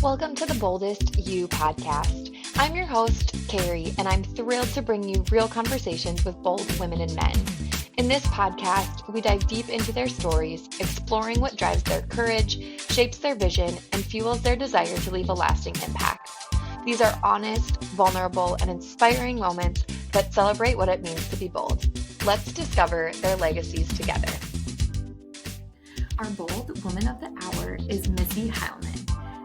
Welcome to the Boldest You podcast. I'm your host, Carrie, and I'm thrilled to bring you real conversations with bold women and men. In this podcast, we dive deep into their stories, exploring what drives their courage, shapes their vision, and fuels their desire to leave a lasting impact. These are honest, vulnerable, and inspiring moments that celebrate what it means to be bold. Let's discover their legacies together. Our bold woman of the hour is Missy Heilman.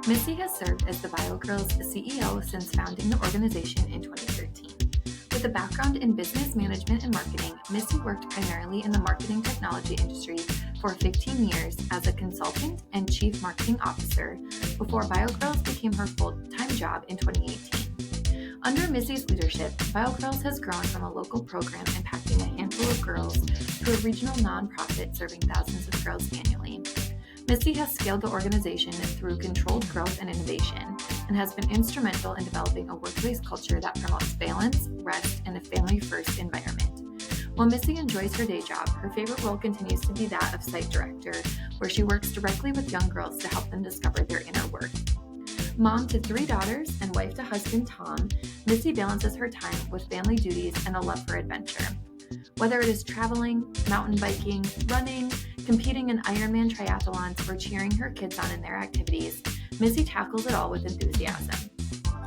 Missy has served as the BioGirls CEO since founding the organization in 2013. With a background in business management and marketing, Missy worked primarily in the marketing technology industry for 15 years as a consultant and chief marketing officer before BioGirls became her full-time job in 2018. Under Missy's leadership, BioGirls has grown from a local program impacting a handful of girls to a regional nonprofit serving thousands of girls annually. Missy has scaled the organization through controlled growth and innovation, and has been instrumental in developing a workplace culture that promotes balance, rest, and a family-first environment. While Missy enjoys her day job, her favorite role continues to be that of site director, where she works directly with young girls to help them discover their inner worth. Mom to 3 daughters and wife to husband Tom, Missy balances her time with family duties and a love for adventure. Whether it is traveling, mountain biking, running, competing in Ironman triathlons, or cheering her kids on in their activities, Missy tackles it all with enthusiasm.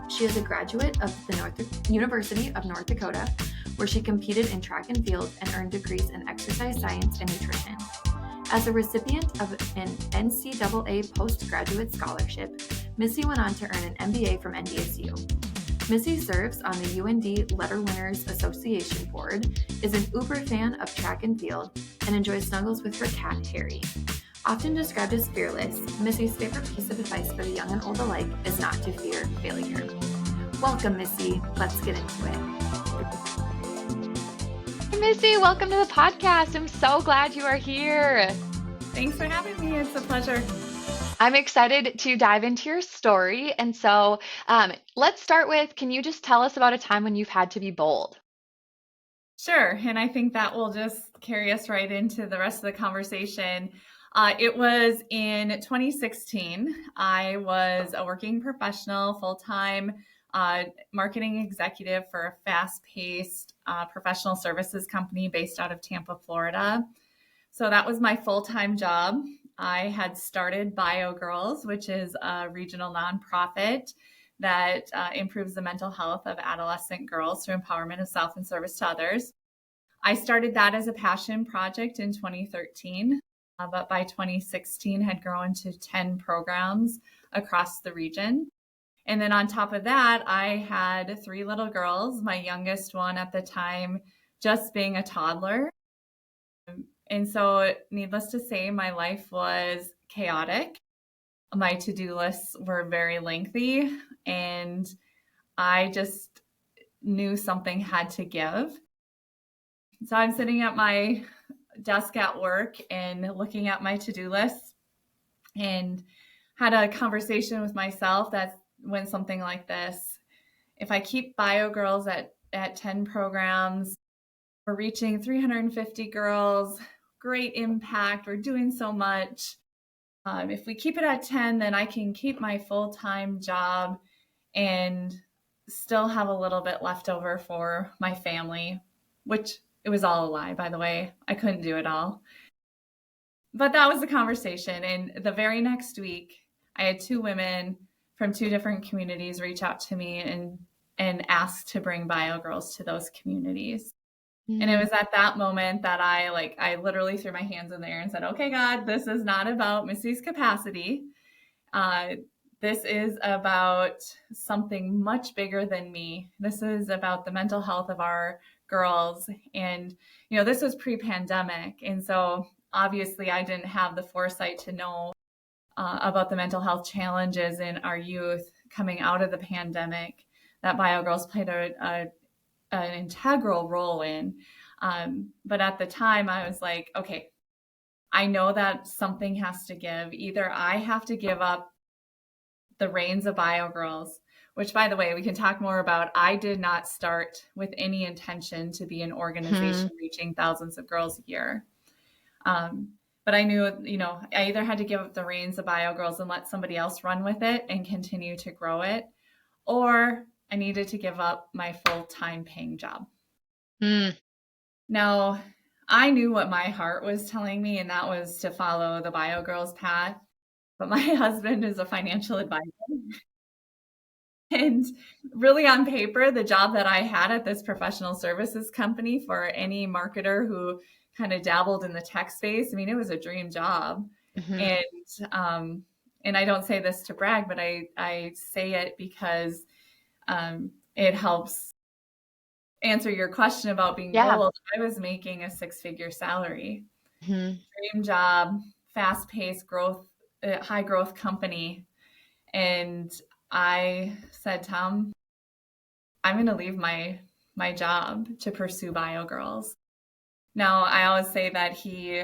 She is a graduate of the University of North Dakota, where she competed in track and field and earned degrees in exercise science and nutrition. As a recipient of an NCAA postgraduate scholarship, Missy went on to earn an MBA from NDSU. Missy serves on the UND Letter Winners Association Board, is an uber fan of track and field, and enjoys snuggles with her cat, Harry. Often described as fearless, Missy's favorite piece of advice for the young and old alike is not to fear failure. Welcome, Missy. Let's get into it. Hey, Missy, welcome to the podcast. I'm so glad you are here. Thanks for having me. It's a pleasure. I'm excited to dive into your story. And so let's start with, can you just tell us about a time when you've had to be bold? Sure. And I think that will just carry us right into the rest of the conversation. It was in 2016. I was a working professional, full-time marketing executive for a fast-paced professional services company based out of Tampa, Florida. So that was my full-time job. I had started BioGirls, which is a regional nonprofit that improves the mental health of adolescent girls through empowerment of self and service to others. I started that as a passion project in 2013, but by 2016 had grown to 10 programs across the region. And then on top of that, I had 3 little girls, my youngest one at the time just being a toddler. And so, needless to say, my life was chaotic. My to-do lists were very lengthy, and I just knew something had to give. So I'm sitting at my desk at work and looking at my to-do list, and had a conversation with myself that when something like this, if I keep BioGirls at 10 programs, we're reaching 350 girls, great impact. We're doing so much. If we keep it at 10, then I can keep my full-time job and still have a little bit left over for my family, which it was all a lie, by the way. I couldn't do it all. But that was the conversation. And the very next week, I had 2 women from 2 different communities reach out to me and ask to bring BioGirls to those communities. And it was at that moment that I literally threw my hands in the air and said, okay, God, this is not about Missy's capacity. This is about something much bigger than me. This is about the mental health of our girls. And, this was pre-pandemic. And so obviously I didn't have the foresight to know about the mental health challenges in our youth coming out of the pandemic that BioGirls played an integral role in. But at the time I was like, okay, I know that something has to give. Either I have to give up the reins of BioGirls, which, by the way, we can talk more about. I did not start with any intention to be an organization reaching thousands of girls a year. But I knew, I either had to give up the reins of Bio Girls and let somebody else run with it and continue to grow it, or I needed to give up my full-time paying job. Now, I knew what my heart was telling me, and that was to follow the Bio Girls path. But my husband is a financial advisor. And really, on paper, the job that I had at this professional services company, for any marketer who kind of dabbled in the tech space, I mean, it was a dream job. And I don't say this to brag, but I say it because it helps answer your question about being bold. I was making a 6-figure salary, dream job, fast-paced growth, high growth company. And I said, Tom, I'm going to leave my job to pursue Bio Girls. Now, I always say that he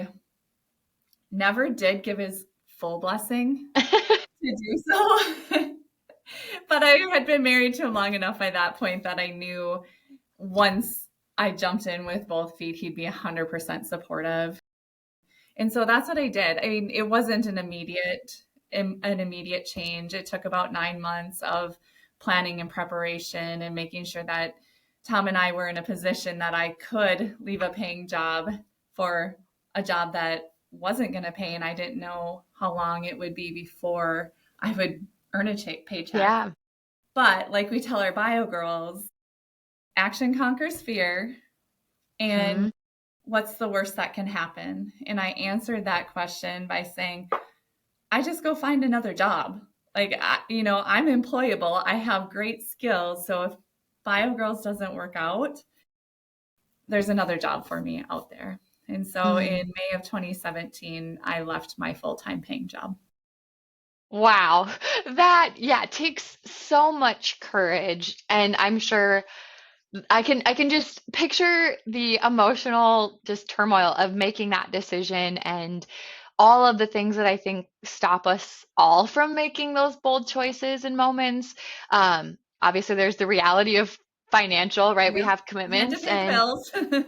never did give his full blessing to do so. But I had been married to him long enough by that point that I knew once I jumped in with both feet, he'd be 100% supportive. And so that's what I did. I mean, it wasn't an immediate change. It took about 9 months of planning and preparation and making sure that Tom and I were in a position that I could leave a paying job for a job that wasn't going to pay. And I didn't know how long it would be before I would earn a paycheck. Yeah. But like we tell our Bio Girls, action conquers fear. And what's the worst that can happen? And I answered that question by saying, I just go find another job. Like, I'm employable. I have great skills. So if Bio Girls doesn't work out, there's another job for me out there. And so in May of 2017, I left my full-time paying job. Wow. That, takes so much courage. And I'm sure I can just picture the emotional just turmoil of making that decision and all of the things that I think stop us all from making those bold choices and moments. Obviously, there's the reality of financial, right? We have commitments and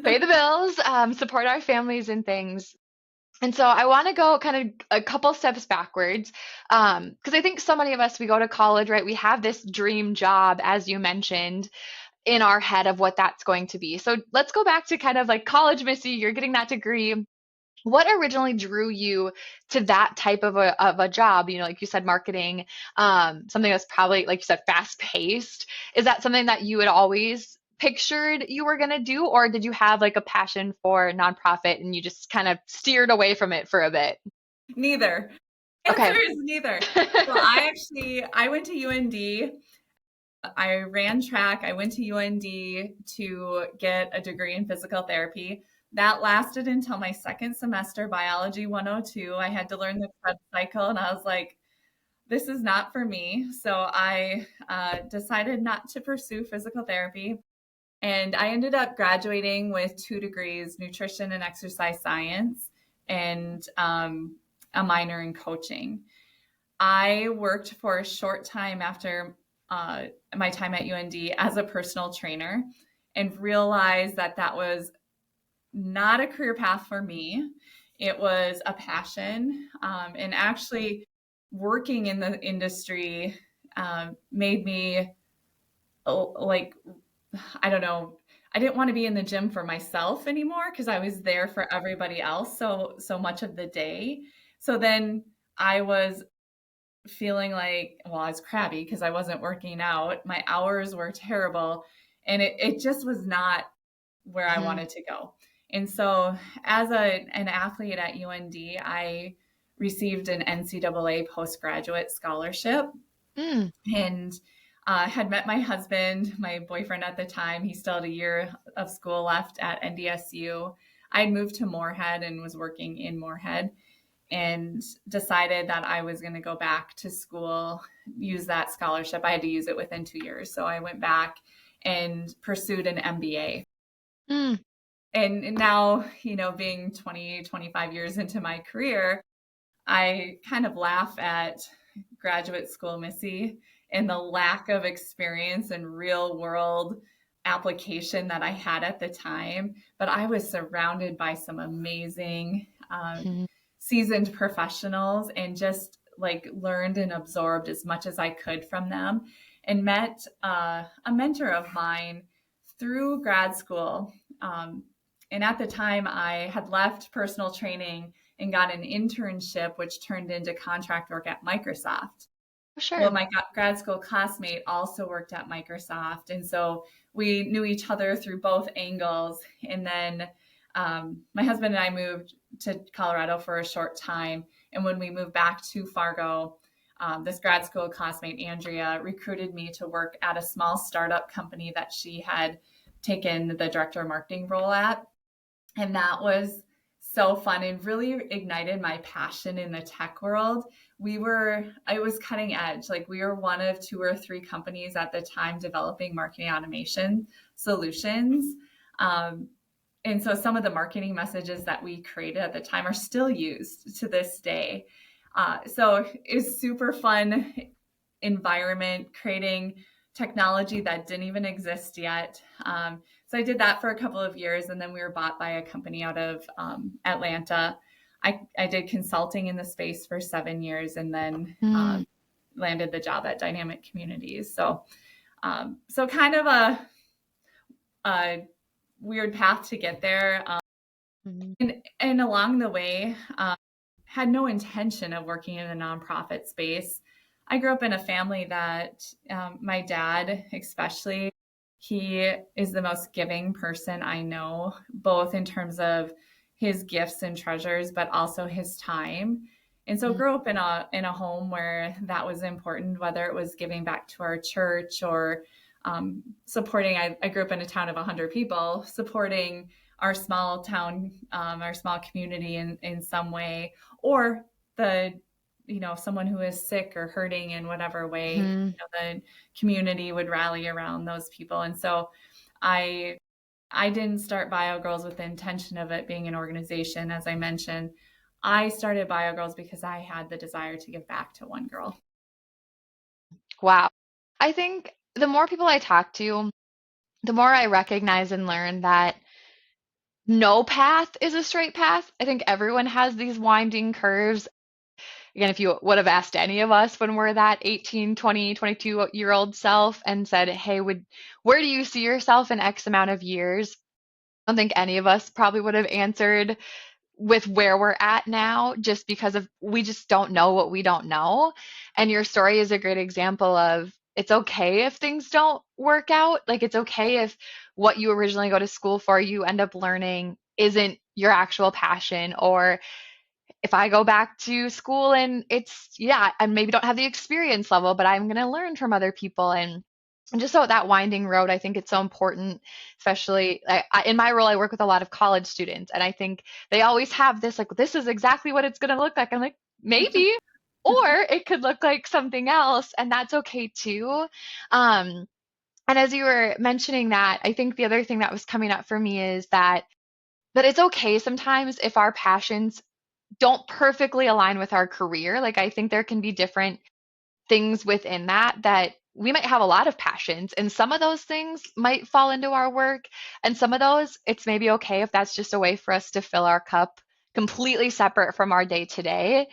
pay the bills, support our families and things. And so I want to go kind of a couple steps backwards, because I think so many of us, we go to college, right? We have this dream job, as you mentioned, in our head of what that's going to be. So let's go back to kind of like college, Missy, you're getting that degree. What originally drew you to that type of a job? Like you said, marketing, something that's probably, like you said, fast paced. Is that something that you had always pictured you were going to do, or did you have like a passion for nonprofit and you just kind of steered away from it for a bit? Neither. Okay. Answer is neither. So I went to UND. I ran track. I went to UND to get a degree in physical therapy. That lasted until my second semester, Biology 102. I had to learn the Krebs cycle, and I was like, this is not for me. So I decided not to pursue physical therapy. And I ended up graduating with 2 degrees, nutrition and exercise science, and a minor in coaching. I worked for a short time after my time at UND as a personal trainer and realized that that was not a career path for me. It was a passion. And actually working in the industry made me like, I don't know, I didn't want to be in the gym for myself anymore because I was there for everybody else so much of the day. So then I was feeling like, well, I was crabby because I wasn't working out. My hours were terrible. And it just was not where I wanted to go. And so as an athlete at UND, I received an NCAA postgraduate scholarship and had met my husband, my boyfriend at the time. He still had a year of school left at NDSU. I'd moved to Moorhead and was working in Moorhead, and decided that I was going to go back to school, use that scholarship. I had to use it within 2 years. So I went back and pursued an MBA. And now, being 20, 25 years into my career, I kind of laugh at graduate school, Missy, and the lack of experience and real world application that I had at the time. But I was surrounded by some amazing seasoned professionals and just like learned and absorbed as much as I could from them, and met a mentor of mine through grad school. And at the time, I had left personal training and got an internship, which turned into contract work at Microsoft. Well, Sure. my grad school classmate also worked at Microsoft. And so we knew each other through both angles. And then my husband and I moved to Colorado for a short time. And when we moved back to Fargo, this grad school classmate, Andrea, recruited me to work at a small startup company that she had taken the director of marketing role at. And that was so fun and really ignited my passion in the tech world. It was cutting edge. Like we were one of 2 or 3 companies at the time developing marketing automation solutions. And so some of the marketing messages that we created at the time are still used to this day. So it's super fun environment, creating technology that didn't even exist yet. So I did that for a couple of years, and then we were bought by a company out of Atlanta. I did consulting in the space for 7 years, and then landed the job at Dynamic Communities. So kind of a weird path to get there. And along the way, had no intention of working in the nonprofit space. I grew up in a family that my dad, especially, he is the most giving person I know, both in terms of his gifts and treasures, but also his time. And so grew up in a home where that was important, whether it was giving back to our church or supporting. I grew up in a town of 100 people, supporting our small town, our small community in some way, or someone who is sick or hurting in whatever way, the community would rally around those people. And so I didn't start Bio Girls with the intention of it being an organization. As I mentioned, I started Bio Girls because I had the desire to give back to one girl. Wow. I think the more people I talk to, the more I recognize and learn that no path is a straight path. I think everyone has these winding curves. Again, if you would have asked any of us when we're that 18, 20, 22-year-old self and said, hey, where do you see yourself in X amount of years? I don't think any of us probably would have answered with where we're at now, just because we just don't know what we don't know. And your story is a great example of it's okay if things don't work out. Like it's okay if what you originally go to school for, you end up learning isn't your actual passion, or if I go back to school and I maybe don't have the experience level, but I'm going to learn from other people. And just so that winding road, I think it's so important, especially in my role, I work with a lot of college students, and I think they always have this, like, this is exactly what it's going to look like. I'm like, maybe, or it could look like something else, and that's okay too. Um, and as you were mentioning that, I think the other thing that was coming up for me is that it's okay sometimes if our passions don't perfectly align with our career. Like I think there can be different things within that we might have a lot of passions, and some of those things might fall into our work, and some of those it's maybe okay if that's just a way for us to fill our cup completely separate from our day to day.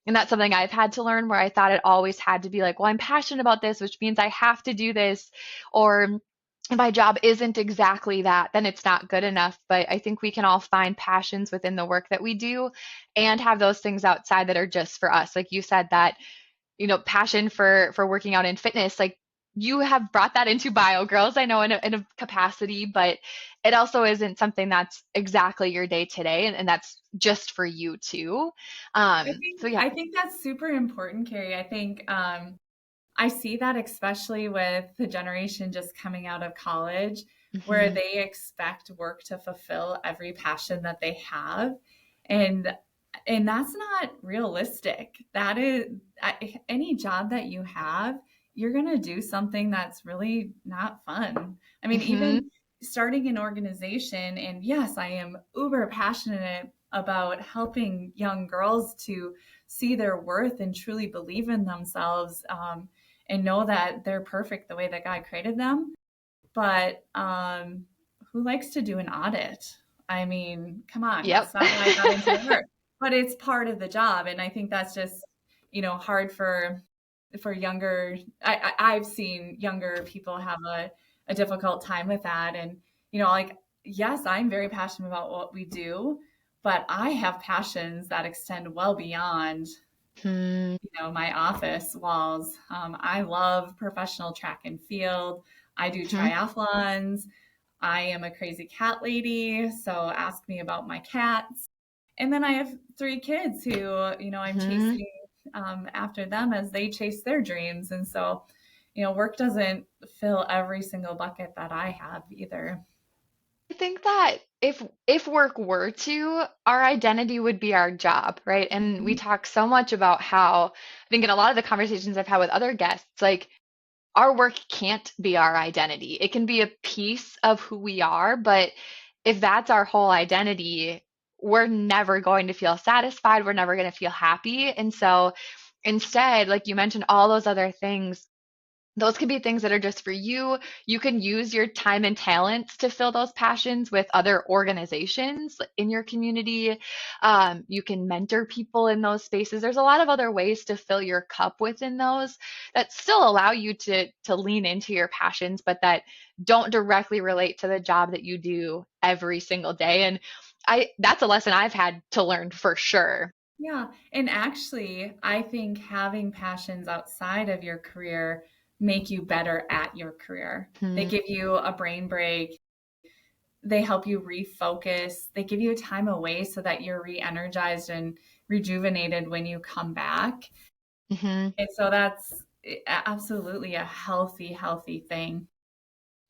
And that's something I've had to learn, where I thought it always had to be like, well, I'm passionate about this, which means I have to do this, or if my job isn't exactly that, then it's not good enough. But I think we can all find passions within the work that we do and have those things outside that are just for us. Like you said, that passion for working out in fitness, like you have brought that into Bio Girls, I know, in a capacity, but it also isn't something that's exactly your day to day, and that's just for you too. So yeah. I think that's super important, Carrie. I think I see that especially with the generation just coming out of college, where they expect work to fulfill every passion that they have. And that's not realistic. That is, any job that you have, you're going to do something that's really not fun. I mean, even starting an organization, and yes, I am uber passionate about helping young girls to see their worth and truly believe in themselves, and know that they're perfect the way that God created them. But who likes to do an audit? I mean, come on, Yep. that's not why I got into work. but it's part of the job. And I think that's just, hard for younger, I've seen younger people have a difficult time with that. And, like, yes, I'm very passionate about what we do, but I have passions that extend well beyond, Hmm. my office walls. I love professional track and field. I do Hmm. triathlons. I am a crazy cat lady, so ask me about my cats. And then I have 3 kids who, I'm Hmm. chasing after them as they chase their dreams. And so, work doesn't fill every single bucket that I have either. I think that if work were to, our identity would be our job, right? And we Mhm. talk so much about how, I think in a lot of the conversations I've had with other guests, like our work can't be our identity. It can be a piece of who we are, but if that's our whole identity, we're never going to feel satisfied. We're never going to feel happy. And so instead, like you mentioned, all those other things, those could be things that are just for you. You can use your time and talents to fill those passions with other organizations in your community. You can mentor people in those spaces. There's a lot of other ways to fill your cup within those that still allow you to lean into your passions, but that don't directly relate to the job that you do every single day. And that's a lesson I've had to learn for sure. Yeah. And actually, I think having passions outside of your career make you better at your career. They Hmm. give you a brain break. They help you refocus. They give you time away so that you're re-energized and rejuvenated when you come back. Hmm. And so that's absolutely a healthy thing.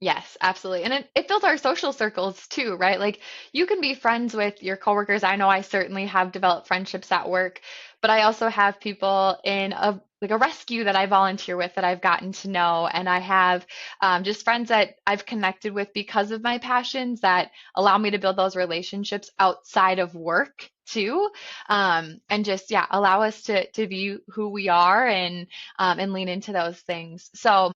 Yes, absolutely. And it builds our social circles too, right? Like you can be friends with your coworkers. I know I certainly have developed friendships at work, but I also have people in a rescue that I volunteer with that I've gotten to know. And I have just friends that I've connected with because of my passions that allow me to build those relationships outside of work too. And just, yeah, allow us to be who we are and lean into those things. So,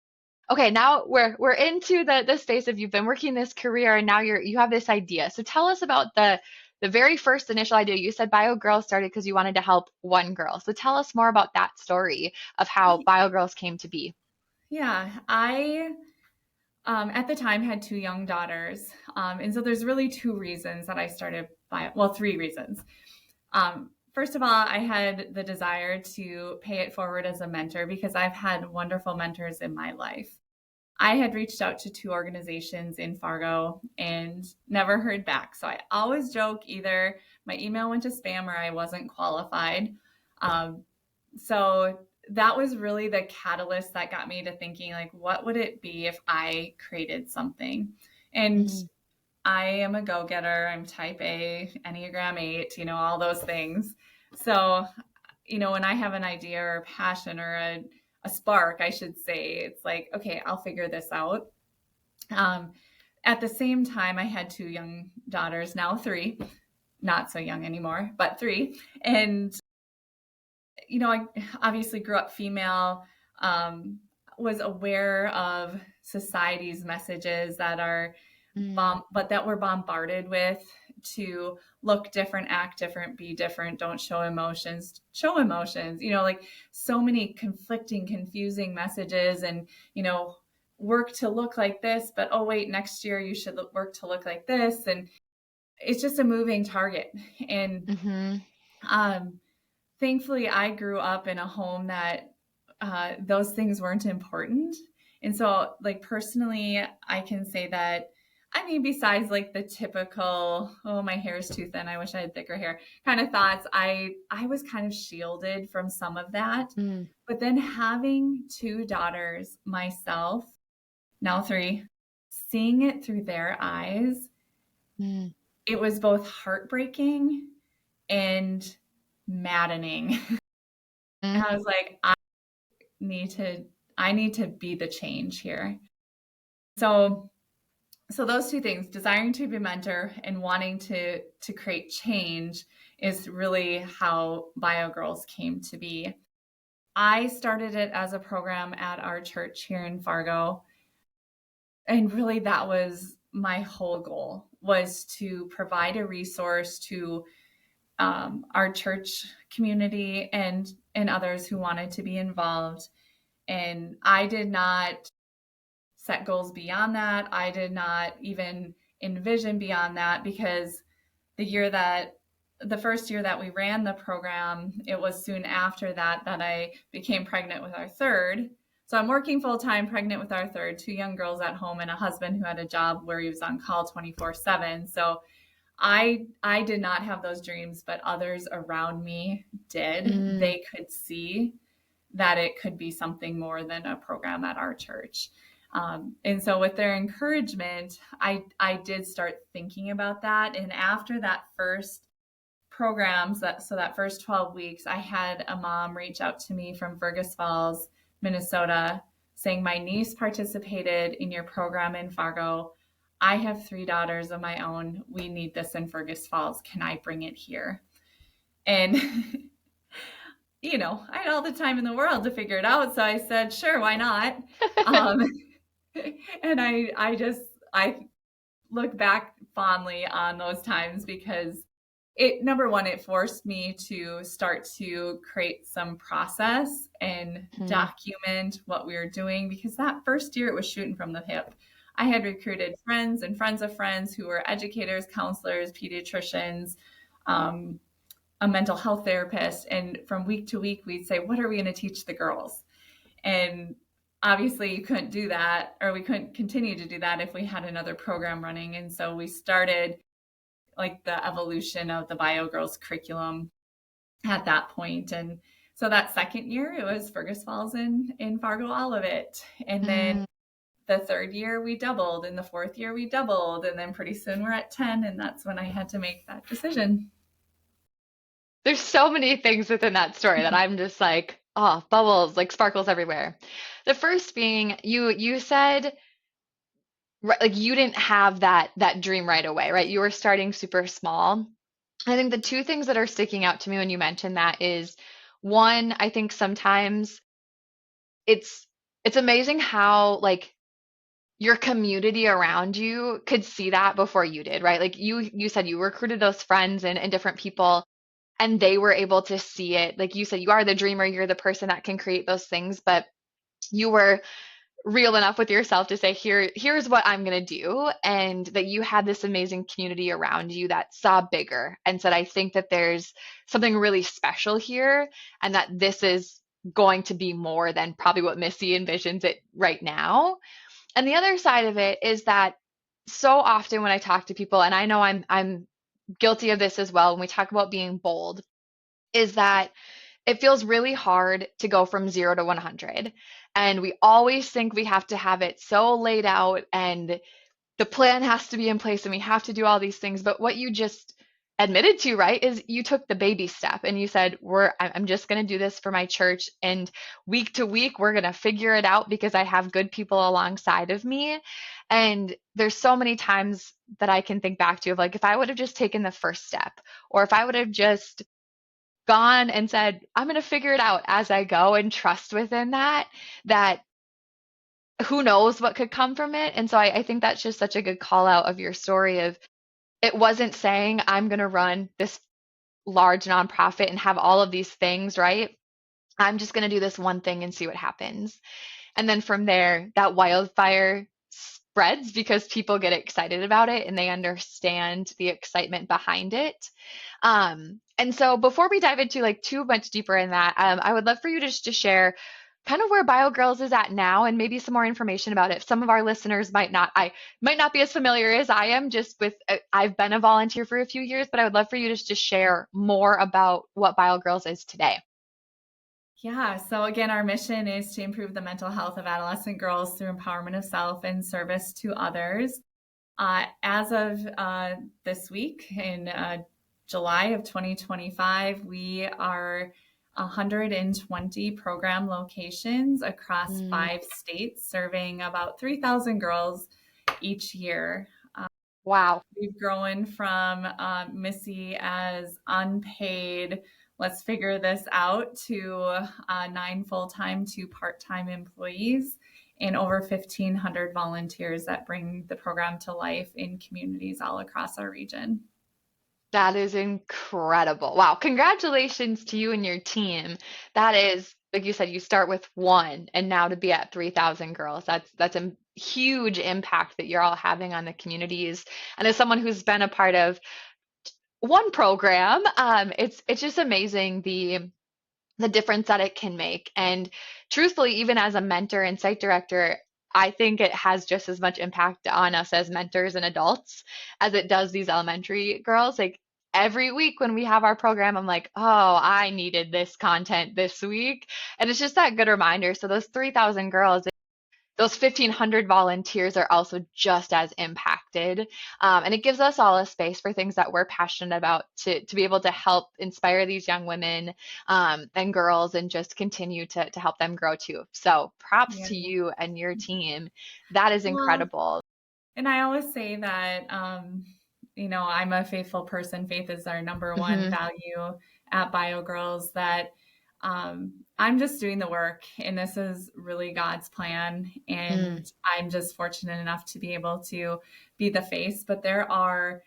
okay, now we're into the space of you've been working this career and now you have this idea. So tell us about the very first initial idea. You said Bio Girls started because you wanted to help one girl. So tell us more about that story of how Bio Girls came to be. Yeah, I at the time had 2 young daughters. And so there's really 2 reasons that I started well, 3 reasons. First of all, I had the desire to pay it forward as a mentor because I've had wonderful mentors in my life. I had reached out to 2 organizations in Fargo and never heard back. So I always joke either my email went to spam or I wasn't qualified. Um, so that was really the catalyst that got me to thinking, like, what would it be if I created something? And Mm. I am a go-getter. I'm type A, Enneagram 8, all those things. So, when I have an idea or a passion or a spark, I should say, it's like, okay, I'll figure this out. Um, at the same time, I had 2 young daughters, now 3, not so young anymore, but 3. And, I obviously grew up female, was aware of society's messages that are Mm. but that we're bombarded with to look different, act different, be different, don't show emotions, like so many conflicting, confusing messages and, work to look like this, but oh, wait, next year you should work to look like this. And it's just a moving target. And Mm-hmm. um, thankfully, I grew up in a home that those things weren't important. And so, like, personally, I can say that, I mean, besides like the typical, oh, my hair is too thin, I wish I had thicker hair kind of thoughts, I was kind of shielded from some of that. Mm. But then having 2 daughters myself, now 3, seeing it through their eyes, Mm. it was both heartbreaking and maddening. And Mm. I was like, need to I need to be the change here. So those 2 things, desiring to be a mentor and wanting to create change, is really how Bio Girls came to be. I started it as a program at our church here in Fargo, and really that was my whole goal, was to provide a resource to our church community and others who wanted to be involved. And I did not set goals beyond that. I did not even envision beyond that, because the first year that we ran the program, it was soon after that I became pregnant with our third. So I'm working full time, pregnant with our third, two young girls at home, and a husband who had a job where he was on call 24/7. So I did not have those dreams, but others around me did. They could see that it could be something more than a program at our church. And so with their encouragement, I did start thinking about that. And after that first program, so that first 12 weeks, I had a mom reach out to me from Fergus Falls, Minnesota, saying, my niece participated in your program in Fargo. I have 3 daughters of my own. We need this in Fergus Falls. Can I bring it here? And I had all the time in the world to figure it out. So I said, sure, why not? And I look back fondly on those times, because number one, it forced me to start to create some process and document what we were doing, because that first year it was shooting from the hip. I had recruited friends and friends of friends who were educators, counselors, pediatricians, a mental health therapist. And from week to week, we'd say, what are we going to teach the girls? And obviously you couldn't do that, or we couldn't continue to do that if we had another program running. And so we started like the evolution of the Bio Girls curriculum at that point. And so that second year, it was Fergus Falls in Fargo, Olivet. And then the third year we doubled, and the fourth year we doubled. And then pretty soon we're at 10. And that's when I had to make that decision. There's so many things within that story that I'm just like, oh, bubbles, like sparkles everywhere. The first being you said like you didn't have that dream right away, right? You were starting super small. I think the two things that are sticking out to me when you mentioned that is, one, I think sometimes it's it's amazing how like your community around you could see that before you did, right? Like you said you recruited those friends and different people, and they were able to see it. Like you said, you are the dreamer, you're the person that can create those things, but you were real enough with yourself to say, here's what I'm going to do, and that you had this amazing community around you that saw bigger and said, I think that there's something really special here, and that this is going to be more than probably what Missy envisions it right now. And the other side of it is that so often when I talk to people, and I know I'm guilty of this as well, when we talk about being bold, is that it feels really hard to go from 0 to 100. And we always think we have to have it so laid out, and the plan has to be in place, and we have to do all these things. But what you just admitted to, right, is you took the baby step and you said, I'm just going to do this for my church. And week to week, we're going to figure it out because I have good people alongside of me. And there's so many times that I can think back to of like, if I would have just taken the first step, or if I would have just gone and said, I'm going to figure it out as I go and trust within that who knows what could come from it. And so I think that's just such a good call out of your story of, it wasn't saying I'm going to run this large nonprofit and have all of these things, right? I'm just going to do this one thing and see what happens. And then from there, that wildfire spreads because people get excited about it and they understand the excitement behind it. And so before we dive into like too much deeper in that, I would love for you to just to share kind of where BioGirls is at now and maybe some more information about it. Some of our listeners might not be as familiar as I am just with, I've been a volunteer for a few years, but I would love for you just to share more about what BioGirls is today. Yeah. So again, our mission is to improve the mental health of adolescent girls through empowerment of self and service to others. As of this week in July of 2025, we are 120 program locations across 5 states, serving about 3,000 girls each year. Wow. We've grown from Missy as unpaid, let's figure this out, to 9 full-time, 2 part-time employees, and over 1,500 volunteers that bring the program to life in communities all across our region. That is incredible. Wow. Congratulations to you and your team. That is, like you said, you start with one and now to be at 3,000 girls. That's a huge impact that you're all having on the communities. And as someone who's been a part of one program, it's just amazing the difference that it can make. And truthfully, even as a mentor and site director, I think it has just as much impact on us as mentors and adults as it does these elementary girls. Like every week when we have our program, I'm like, oh, I needed this content this week. And it's just that good reminder. So those 3,000 girls, those 1,500 volunteers are also just as impacted. And it gives us all a space for things that we're passionate about to be able to help inspire these young women and girls and just continue to help them grow too. So props Yeah. to you and your team. That is Well, incredible. and I always say that, I'm a faithful person. Faith is our number one Hmm. value at Bio Girls, that I'm just doing the work, and this is really God's plan. Mm, And I'm just fortunate enough to be able to be the face. But there are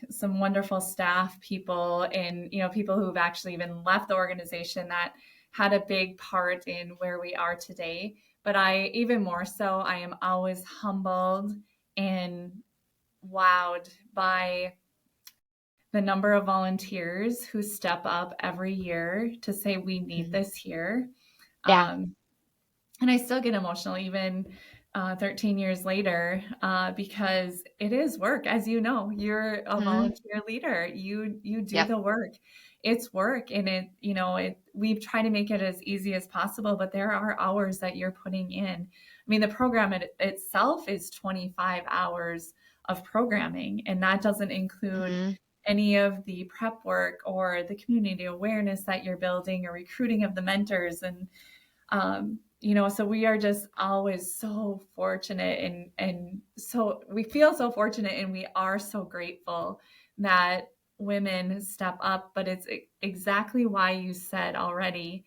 some wonderful staff people and, people who've actually even left the organization that had a big part in where we are today. But even more so, I am always humbled and wowed by the number of volunteers who step up every year to say, we need mhm. this here. Yeah. Um, and I still get emotional even 13 years later, because it is work. As you know, you're a Mhm. volunteer leader. You do Yep. the work. It's work, and we've tried to make it as easy as possible, but there are hours that you're putting in. I mean, the program itself is 25 hours of programming, and that doesn't include Mhm. any of the prep work or the community awareness that you're building or recruiting of the mentors. And so we are just always so fortunate, and so we feel so fortunate, and we are so grateful that women step up. But it's exactly why you said already,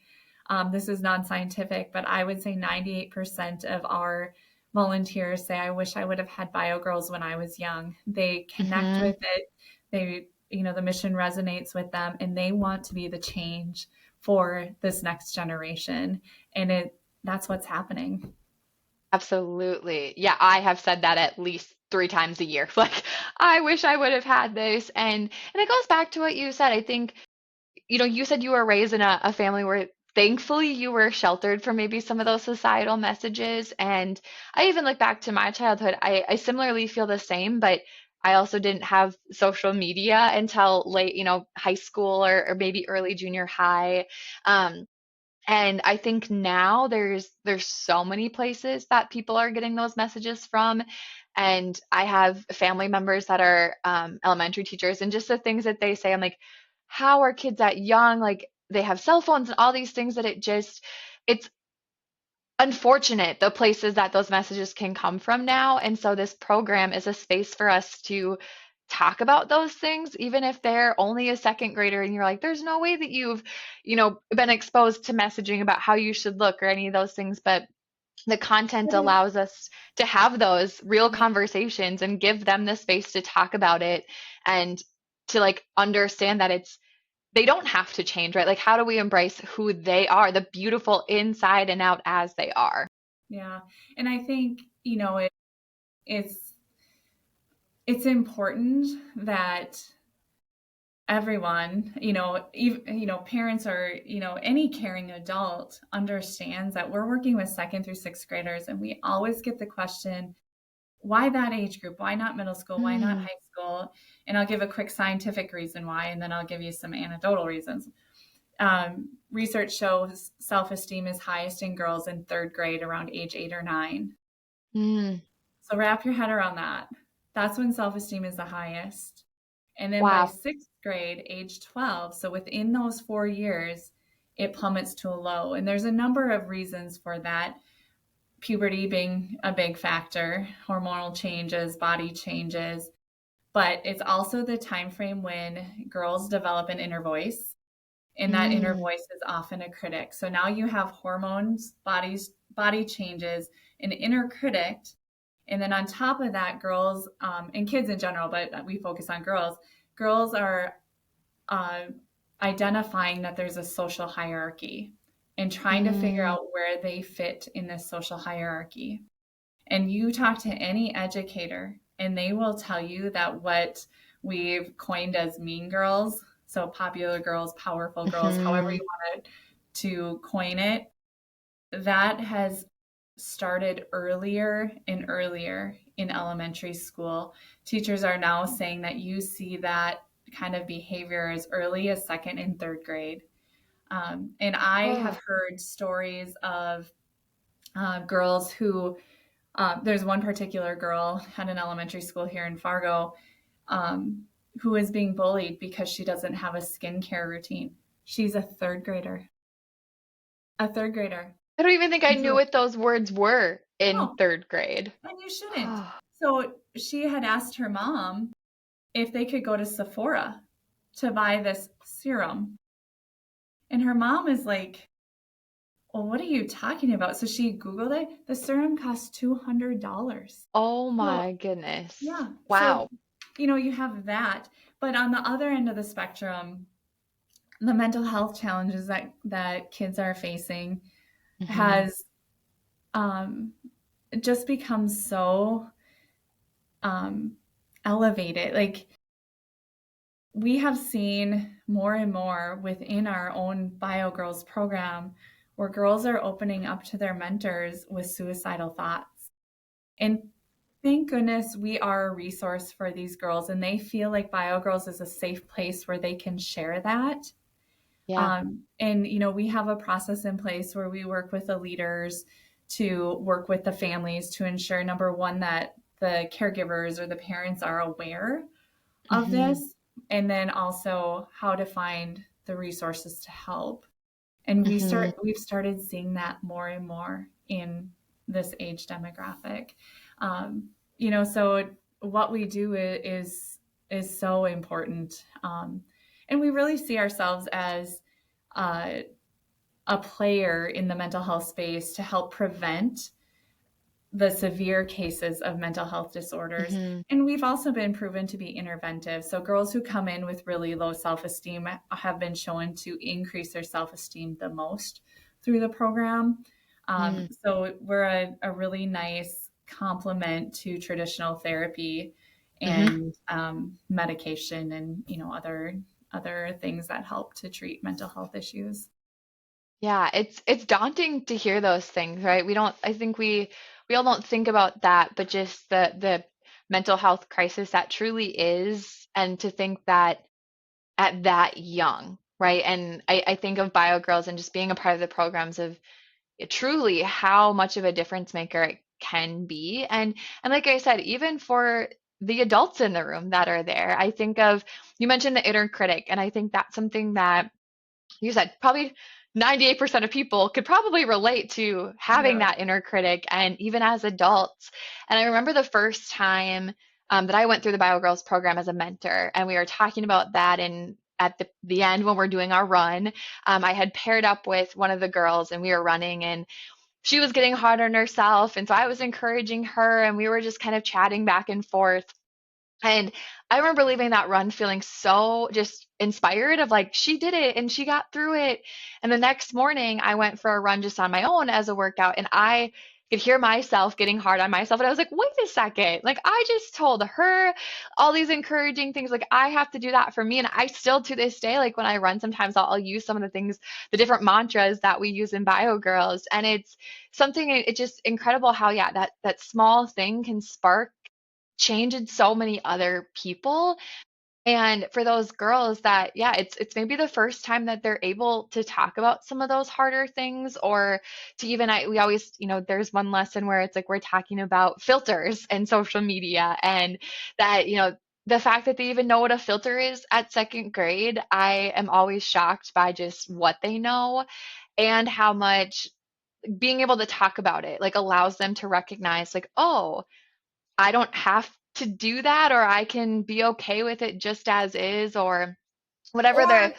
this is non-scientific, but I would say 98% of our volunteers say, I wish I would have had Bio Girls when I was young. They connect Mhm. with it. The mission resonates with them, and they want to be the change for this next generation. And that's what's happening. Absolutely. Yeah, I have said that at least 3 times a year. Like, I wish I would have had this. And it goes back to what you said. I think, you said you were raised in a family where thankfully you were sheltered from maybe some of those societal messages. And I even look back to my childhood. I similarly feel the same, but I also didn't have social media until late, high school or maybe early junior high. And I think now there's so many places that people are getting those messages from. And I have family members that are elementary teachers, and just the things that they say, I'm like, how are kids that young? Like they have cell phones and all these things that it's unfortunate the places that those messages can come from now. And so this program is a space for us to talk about those things, even if they're only a second grader and you're like, there's no way that you've, been exposed to messaging about how you should look or any of those things. But the content But it, allows us to have those real yeah, conversations and give them the space to talk about it and to like understand that they don't have to change, right? Like, how do we embrace who they are, the beautiful inside and out as they are? yeah. And I think, it's it's important that everyone, even, parents, or, any caring adult understands that we're working with second through sixth graders, and we always get the question, why that age group? Why not middle school? Why not Mm, high school? And I'll give a quick scientific reason why, and then I'll give you some anecdotal reasons. Research shows self-esteem is highest in girls in third grade around age 8 or 9. mm, So wrap your head around that. That's when self-esteem is the highest. And then by wow. sixth grade, age 12, so within those 4 years, it plummets to a low. And there's a number of reasons for that. Puberty being a big factor, hormonal changes, body changes, but it's also the time frame when girls develop an inner voice, and that inner Mm, voice is often a critic. So now you have hormones, body changes, an inner critic, and then on top of that, girls, and kids in general, but we focus on girls, girls are identifying that there's a social hierarchy and trying to figure Mm. out where they fit in this social hierarchy. And you talk to any educator, and they will tell you that what we've coined as mean girls, so popular girls, powerful girls, however Mhm. you want to coin it, that has started earlier and earlier in elementary school. Teachers are now saying that you see that kind of behavior as early as second and third grade. And I have Oh. heard stories of girls who, there's one particular girl at an elementary school here in Fargo um, who is being bullied because she doesn't have a skincare routine. She's a third grader. A third grader. I don't even think I And knew so, what those words were in no, third grade. and you shouldn't. So she had asked her mom if they could go to Sephora to buy this serum. And her mom is like, well, what are you talking about? So she Googled it. The serum costs $200. Oh So, my goodness. yeah. So, Wow. you have that. But on the other end of the spectrum, the mental health challenges that kids are facing Mhm. has um, just become so um, elevated. Like, we have seen more and more within our own Bio Girls program where girls are opening up to their mentors with suicidal thoughts. And thank goodness we are a resource for these girls, and they feel like Bio Girls is a safe place where they can share that. Yeah. And, we have a process in place where we work with the leaders to work with the families to ensure, number one, that the caregivers or the parents are aware of Mhm. this, and then also how to find the resources to help. And Mhm. we've started seeing that more and more in this age demographic. So what we do is so important, and we really see ourselves as uh, a player in the mental health space to help prevent the severe cases of mental health disorders. Mhm. And we've also been proven to be interventive. So girls who come in with really low self-esteem have been shown to increase their self-esteem the most through the program. Mm. So we're a really nice complement to traditional therapy Mhm. and medication and other things that help to treat mental health issues. Yeah, it's daunting to hear those things, right? I think we all don't think about that, but just the mental health crisis that truly is, and to think that at that young, right? And I think of Bio Girls and just being a part of the programs of truly how much of a difference maker it can be. And like I said, even for the adults in the room that are there, I think of, you mentioned the inner critic, and I think that's something that you said probably 98% of people could probably relate to having Yeah. that inner critic, and even as adults. And I remember the first time that I went through the Bio Girls program as a mentor, and we were talking about that. And at the end, when we're doing our run, I had paired up with one of the girls, and we were running, and she was getting hard on herself. And so I was encouraging her, and we were just kind of chatting back and forth. And I remember leaving that run feeling so just inspired of like, she did it and she got through it. And the next morning, I went for a run just on my own as a workout, and I could hear myself getting hard on myself. And I was like, wait a second. Like, I just told her all these encouraging things. Like, I have to do that for me. And I still, to this day, like when I run, sometimes I'll use some of the things, the different mantras that we use in Bio Girls. And it's something, it's just incredible how, yeah, that small thing can spark change in so many other people. And for those girls that, yeah, it's maybe the first time that they're able to talk about some of those harder things, or to even, we always, there's one lesson where it's like we're talking about filters and social media, and that, the fact that they even know what a filter is at second grade, I am always shocked by just what they know, and how much being able to talk about it like allows them to recognize, like, oh, I don't have to do that, or I can be okay with it just as is, or whatever Or the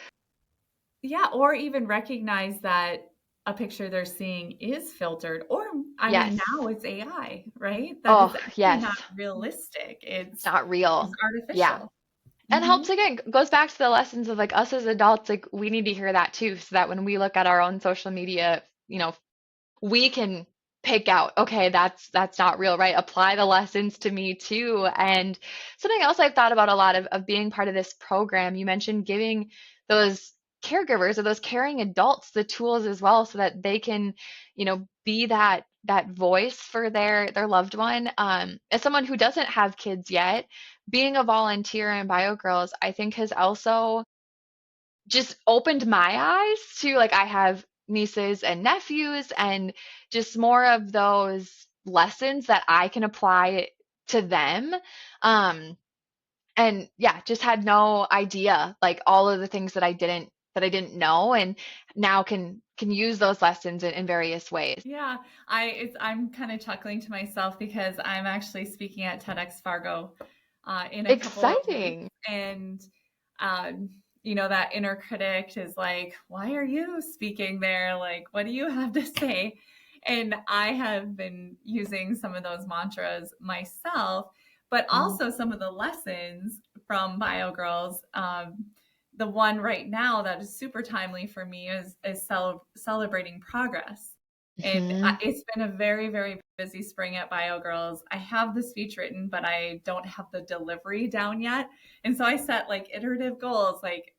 Yeah, or even recognize that a picture they're seeing is filtered, or I mean, yes. now it's AI, right? That Oh, it's actually yes. not realistic. It's It's not it's real. Yeah. artificial. And helps Mm-hmm. again, goes back to the lessons of like us as adults, like we need to hear that too, so that when we look at our own social media, we can pick out, okay, that's not real, right? Apply the lessons to me too. And something else I've thought about a lot of being part of this program, you mentioned giving those caregivers or those caring adults the tools as well so that they can, be that voice for their loved one. As someone who doesn't have kids yet, being a volunteer in BioGirls, I think has also just opened my eyes to like I have nieces and nephews and just more of those lessons that I can apply to them. Um and yeah, just had no idea like all of the things that I didn't know and now can use those lessons in various ways. Yeah, I'm kind of chuckling to myself because I'm actually speaking at TEDx Fargo in a couple of weeks, Exciting. and um, that inner critic is like, "Why are you speaking there? Like, what do you have to say?" And I have been using some of those mantras myself, but Mm, also some of the lessons from Bio Girls. The one right now that is super timely for me is celebrating progress. And mhm, it's been a very, very busy spring at Bio Girls. I have the speech written, but I don't have the delivery down yet. And so I set like iterative goals. Like,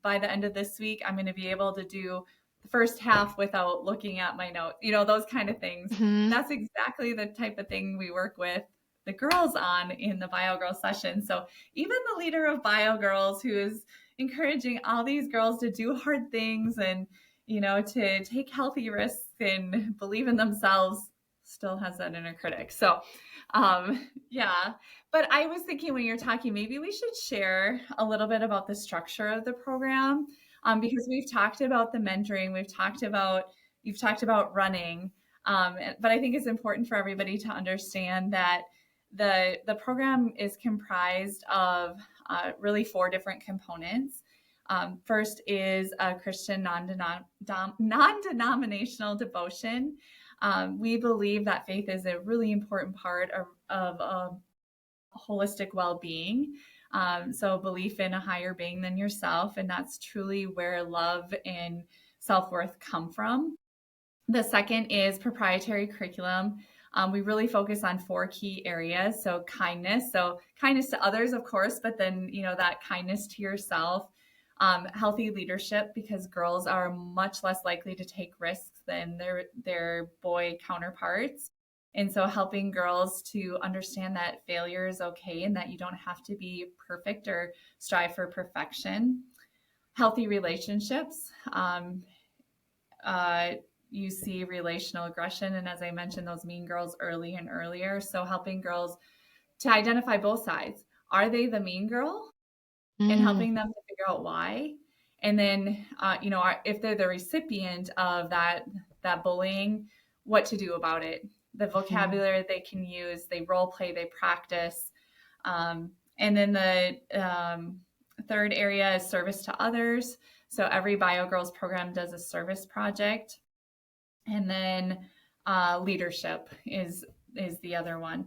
by the end of this week, I'm going to be able to do the first half without looking at my notes, those kind of things. mhm, That's exactly the type of thing we work with the girls on in the Bio Girl session. So even the leader of Bio Girls, who is encouraging all these girls to do hard things and to take healthy risks and believe in themselves, still has that inner critic. So, yeah. But I was thinking when you're talking, maybe we should share a little bit about the structure of the program, because we've talked about the mentoring, you've talked about running, but I think it's important for everybody to understand that the program is comprised of really four different components. First is a Christian non-denominational devotion. We believe that faith is a really important part of holistic well-being. So belief in a higher being than yourself, and that's truly where love and self-worth come from. The second is proprietary curriculum. We really focus on four key areas. So kindness, to others, of course, but then, that kindness to yourself. Healthy leadership, because girls are much less likely to take risks than their boy counterparts. And so helping girls to understand that failure is okay and that you don't have to be perfect or strive for perfection. Healthy relationships. Uh, you see relational aggression. And as I mentioned, those mean girls early and earlier. So helping girls to identify both sides. Are they the mean girl? And mm, helping them to figure out why. And then, if they're the recipient of that bullying, what to do about it. The mhm, vocabulary they can use, they role play, they practice. And then the third area is service to others. So every Bio Girls program does a service project. And then leadership is the other one.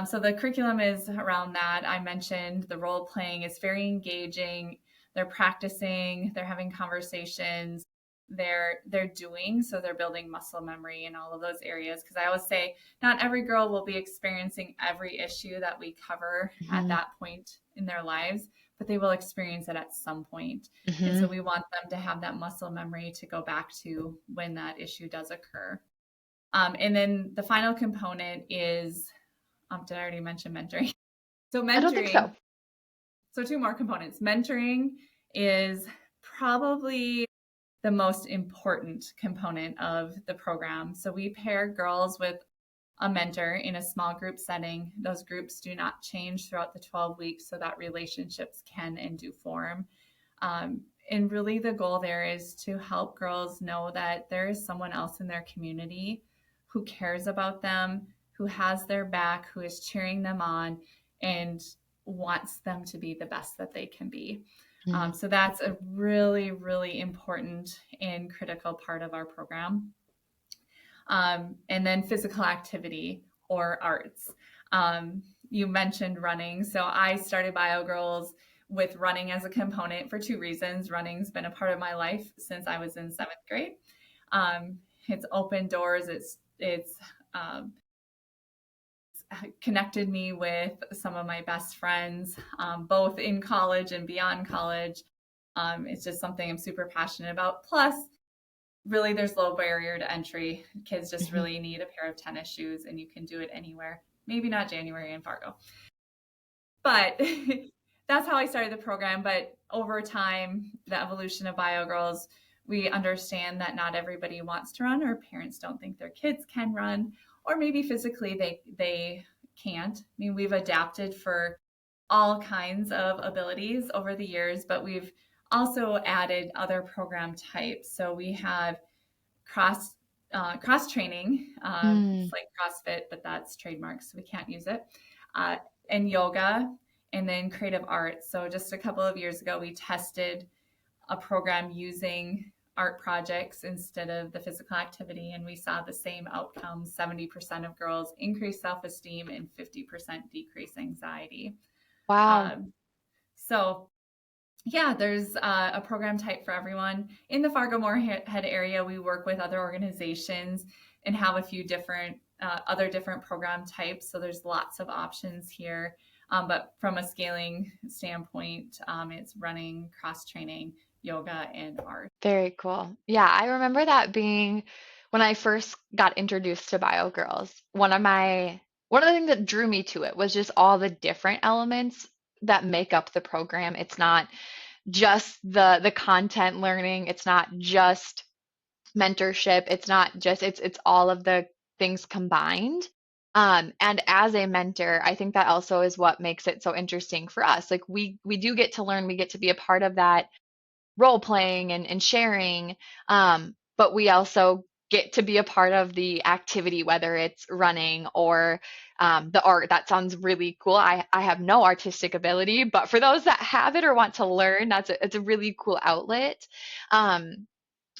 So the curriculum is around that. I mentioned the role playing is very engaging. They're practicing, they're having conversations, they're doing, so they're building muscle memory in all of those areas. Because I always say, not every girl will be experiencing every issue that we cover at mhm, that point in their lives, but they will experience it at some point. And so mhm. we want them to have that muscle memory to go back to when that issue does occur. And then the final component is, did I already mention mentoring? So I don't think mentoring, so. so two more components. Mentoring is probably the most important component of the program. So we pair girls with a mentor in a small group setting. Those groups do not change throughout the 12 weeks so that relationships can and do form. And really, the goal there is to help girls know that there is someone else in their community who cares about them, who has their back, who is cheering them on, and wants them to be the best that they can be. Mm. So that's a really, really important and critical part of our program. And then physical activity or arts. you mentioned running. So I started Bio Girls with running as a component for two reasons. Running's been a part of my life since I was in seventh grade. It's opened doors. It's connected me with some of my best friends, both in college and beyond college. It's just something I'm super passionate about. Plus, really, there's low barrier to entry. Kids just really need a pair of tennis shoes, and you can do it anywhere. Maybe not January in Fargo. But that's how I started the program. But over time, the evolution of Bio Girls, we understand that not everybody wants to run, or parents don't think their kids can run, or maybe physically they can't. I mean, we've adapted for all kinds of abilities over the years, but we've also added other program types. So we have cross training. It's like CrossFit, but that's trademarked, so we can't use it. And yoga, and then creative arts. So just a couple of years ago, we tested a program using art projects instead of the physical activity, and we saw the same outcome: 70% of girls increase self-esteem and 50% decrease anxiety. Wow. So yeah, there's a program type for everyone. In the Fargo-Moorhead area, we work with other organizations and have a few different other different program types. So there's lots of options here. But from a scaling standpoint, it's running, cross-training, yoga, and art. Very cool. Yeah, I remember that being when I first got introduced to Bio Girls. One of the things that drew me to it was just all the different elements that make up the program. It's not just the content learning, it's not just mentorship, it's not just it's all of the things combined. And as a mentor, I think that also is what makes it so interesting for us. Like we do get to learn, we get to be a part of that role playing and sharing, but we also get to be a part of the activity, whether it's running or the art. That sounds really cool. I have no artistic ability, but for those that have it or want to learn, it's a really cool outlet.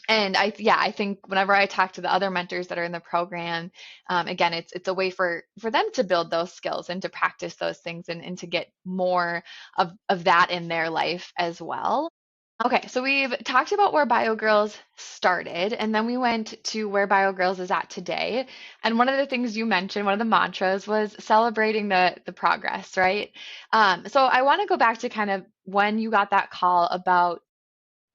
And I think whenever I talk to the other mentors that are in the program, again, it's a way for them to build those skills and to practice those things and to get more of that in their life as well. Okay, so we've talked about where BioGirls started, and then we went to where BioGirls is at today. And one of the things you mentioned, one of the mantras, was celebrating the progress, right? So I want to go back to kind of when you got that call about,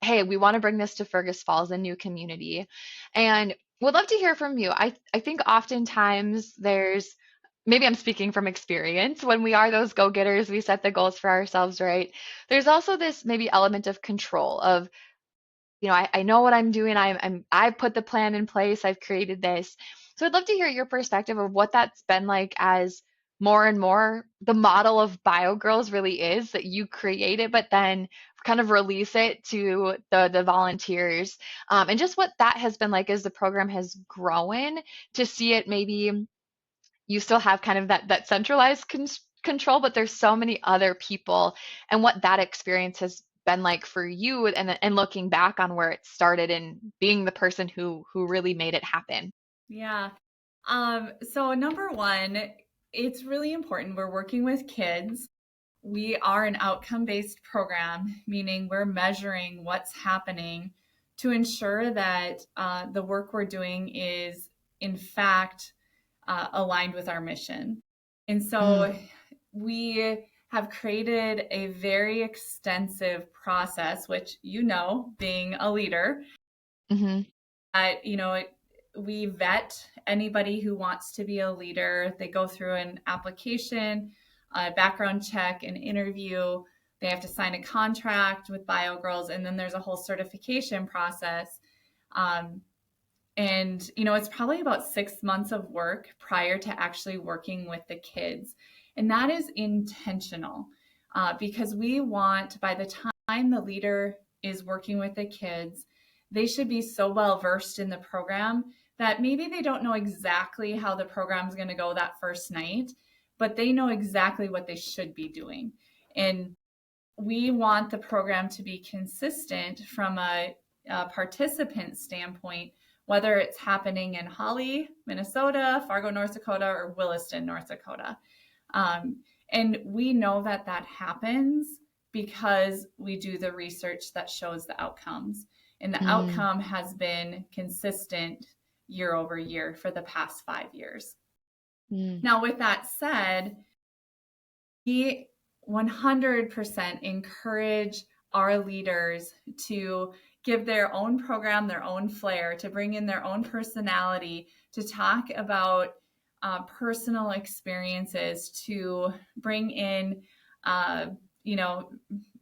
hey, we want to bring this to Fergus Falls, a new community, and would love to hear from you. I think oftentimes there's, maybe I'm speaking from experience, when we are those go-getters, we set the goals for ourselves, right? There's also this maybe element of control of, I know what I'm doing. I put the plan in place. I've created this. So I'd love to hear your perspective of what that's been like as more and more the model of BioGirls really is, that you create it, but then kind of release it to the volunteers, and just what that has been like as the program has grown, to see it maybe you still have kind of that centralized control, but there's so many other people, and what that experience has been like for you, and looking back on where it started and being the person who really made it happen. Yeah. So number one, it's really important. We're working with kids. We are an outcome-based program, meaning we're measuring what's happening to ensure that the work we're doing is, in fact, aligned with our mission. And so we have created a very extensive process, which, being a leader, Mm-hmm. we vet anybody who wants to be a leader. They go through an application, a background check, an interview. They have to sign a contract with BioGirls, and then there's a whole certification process. And it's probably about 6 months of work prior to actually working with the kids. And that is intentional, because we want, by the time the leader is working with the kids, they should be so well versed in the program that maybe they don't know exactly how the program is going to go that first night, but they know exactly what they should be doing. And we want the program to be consistent from a participant standpoint, whether it's happening in Holly, Minnesota, Fargo, North Dakota, or Williston, North Dakota. Um, and we know that that happens because we do the research that shows the outcomes. And the Mm, outcome has been consistent year over year for the past 5 years. mm, Now, with that said, we 100% encourage our leaders to give their own program, their own flair, to bring in their own personality, to talk about personal experiences, to bring in, uh, you know,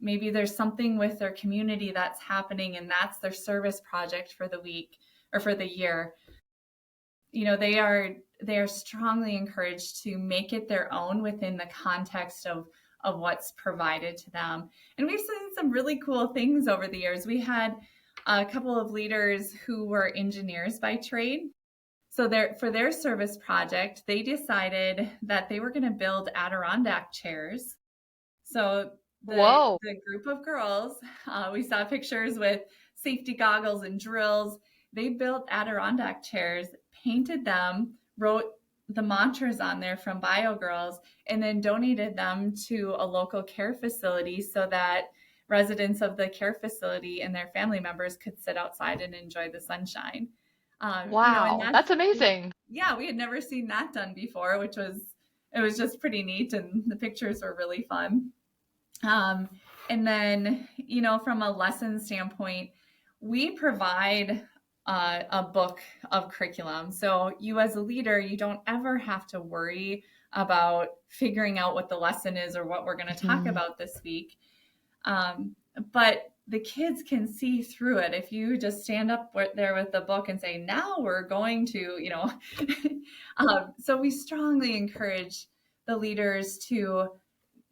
maybe there's something with their community that's happening and that's their service project for the week or for the year. They are strongly encouraged to make it their own within the context of what's provided to them. And we've seen some really cool things over the years. We had a couple of leaders who were engineers by trade. So for their service project, they decided that they were going to build Adirondack chairs. So whoa. the group of girls, we saw pictures with safety goggles and drills. They built Adirondack chairs, painted them, wrote the mantras on there from Bio Girls, and then donated them to a local care facility so that residents of the care facility and their family members could sit outside and enjoy the sunshine. And Wow. That's amazing. yeah, we had never seen that done before, it was just pretty neat, and the pictures were really fun. Um, and then, from a lesson standpoint, we provide a book of curriculum. So you as a leader, you don't ever have to worry about figuring out what the lesson is or what we're going to talk Mhm. about this week. But the kids can see through it. If you just stand up there with the book and say, now we're going to, so we strongly encourage the leaders to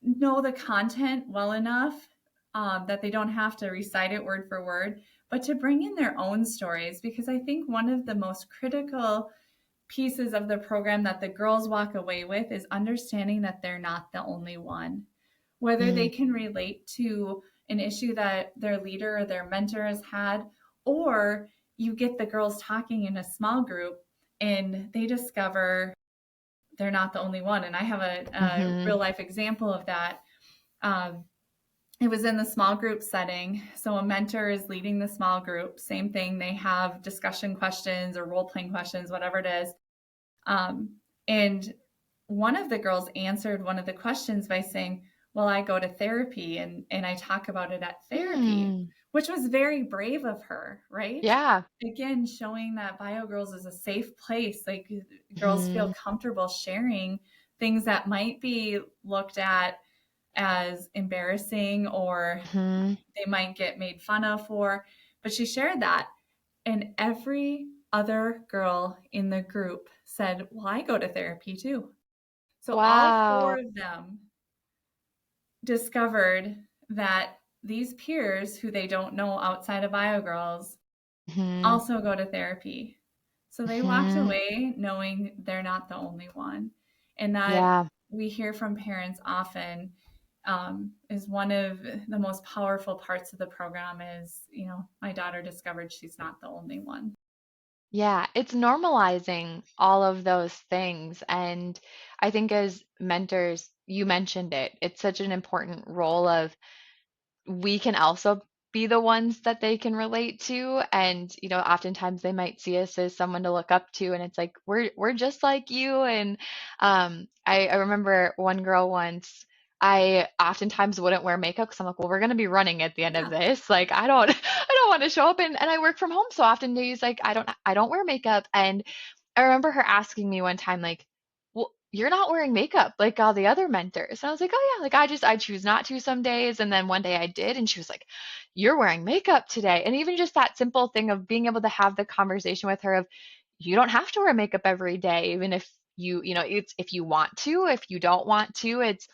know the content well enough that they don't have to recite it word for word, but to bring in their own stories. Because I think one of the most critical pieces of the program that the girls walk away with is understanding that they're not the only one. Whether they Mm, can relate to an issue that their leader or their mentor has had, or you get the girls talking in a small group and they discover they're not the only one. And I have a mhm, real life example of that. Um, it was in the small group setting. So a mentor is leading the small group. Same thing. They have discussion questions or role playing questions, whatever it is. Um, and one of the girls answered one of the questions by saying, well, I go to therapy and I talk about it at therapy, mm. which was very brave of her, right? Yeah. Again, showing that Bio Girls is a safe place. Like girls feel Mhm, comfortable sharing things that might be looked at as embarrassing or mhm. they might get made fun of for. But she shared that. And every other girl in the group said, well, I go to therapy too. So all Wow. four of them discovered that these peers who they don't know outside of Bio Girls Mhm, also go to therapy. So they walked mhm. away knowing they're not the only one. And that Yeah. we hear from parents often is one of the most powerful parts of the program is, my daughter discovered she's not the only one. Yeah, it's normalizing all of those things. And I think as mentors, you mentioned it, it's such an important role of we can also be the ones that they can relate to. And oftentimes they might see us as someone to look up to, and it's like we're just like you. And I remember one girl once, I oftentimes wouldn't wear makeup because I'm like, well, we're gonna be running at the end of Yeah. this, like I don't I don't want to show up, and I work from home, so often days like I don't wear makeup. And I remember her asking me one time, like, well, you're not wearing makeup like all the other mentors. And I was like, oh yeah, like I choose not to some days. And then one day I did, and she was like, you're wearing makeup today. And even just that simple thing of being able to have the conversation with her of you don't have to wear makeup every day, even if it's if you want to, if you don't want to, it's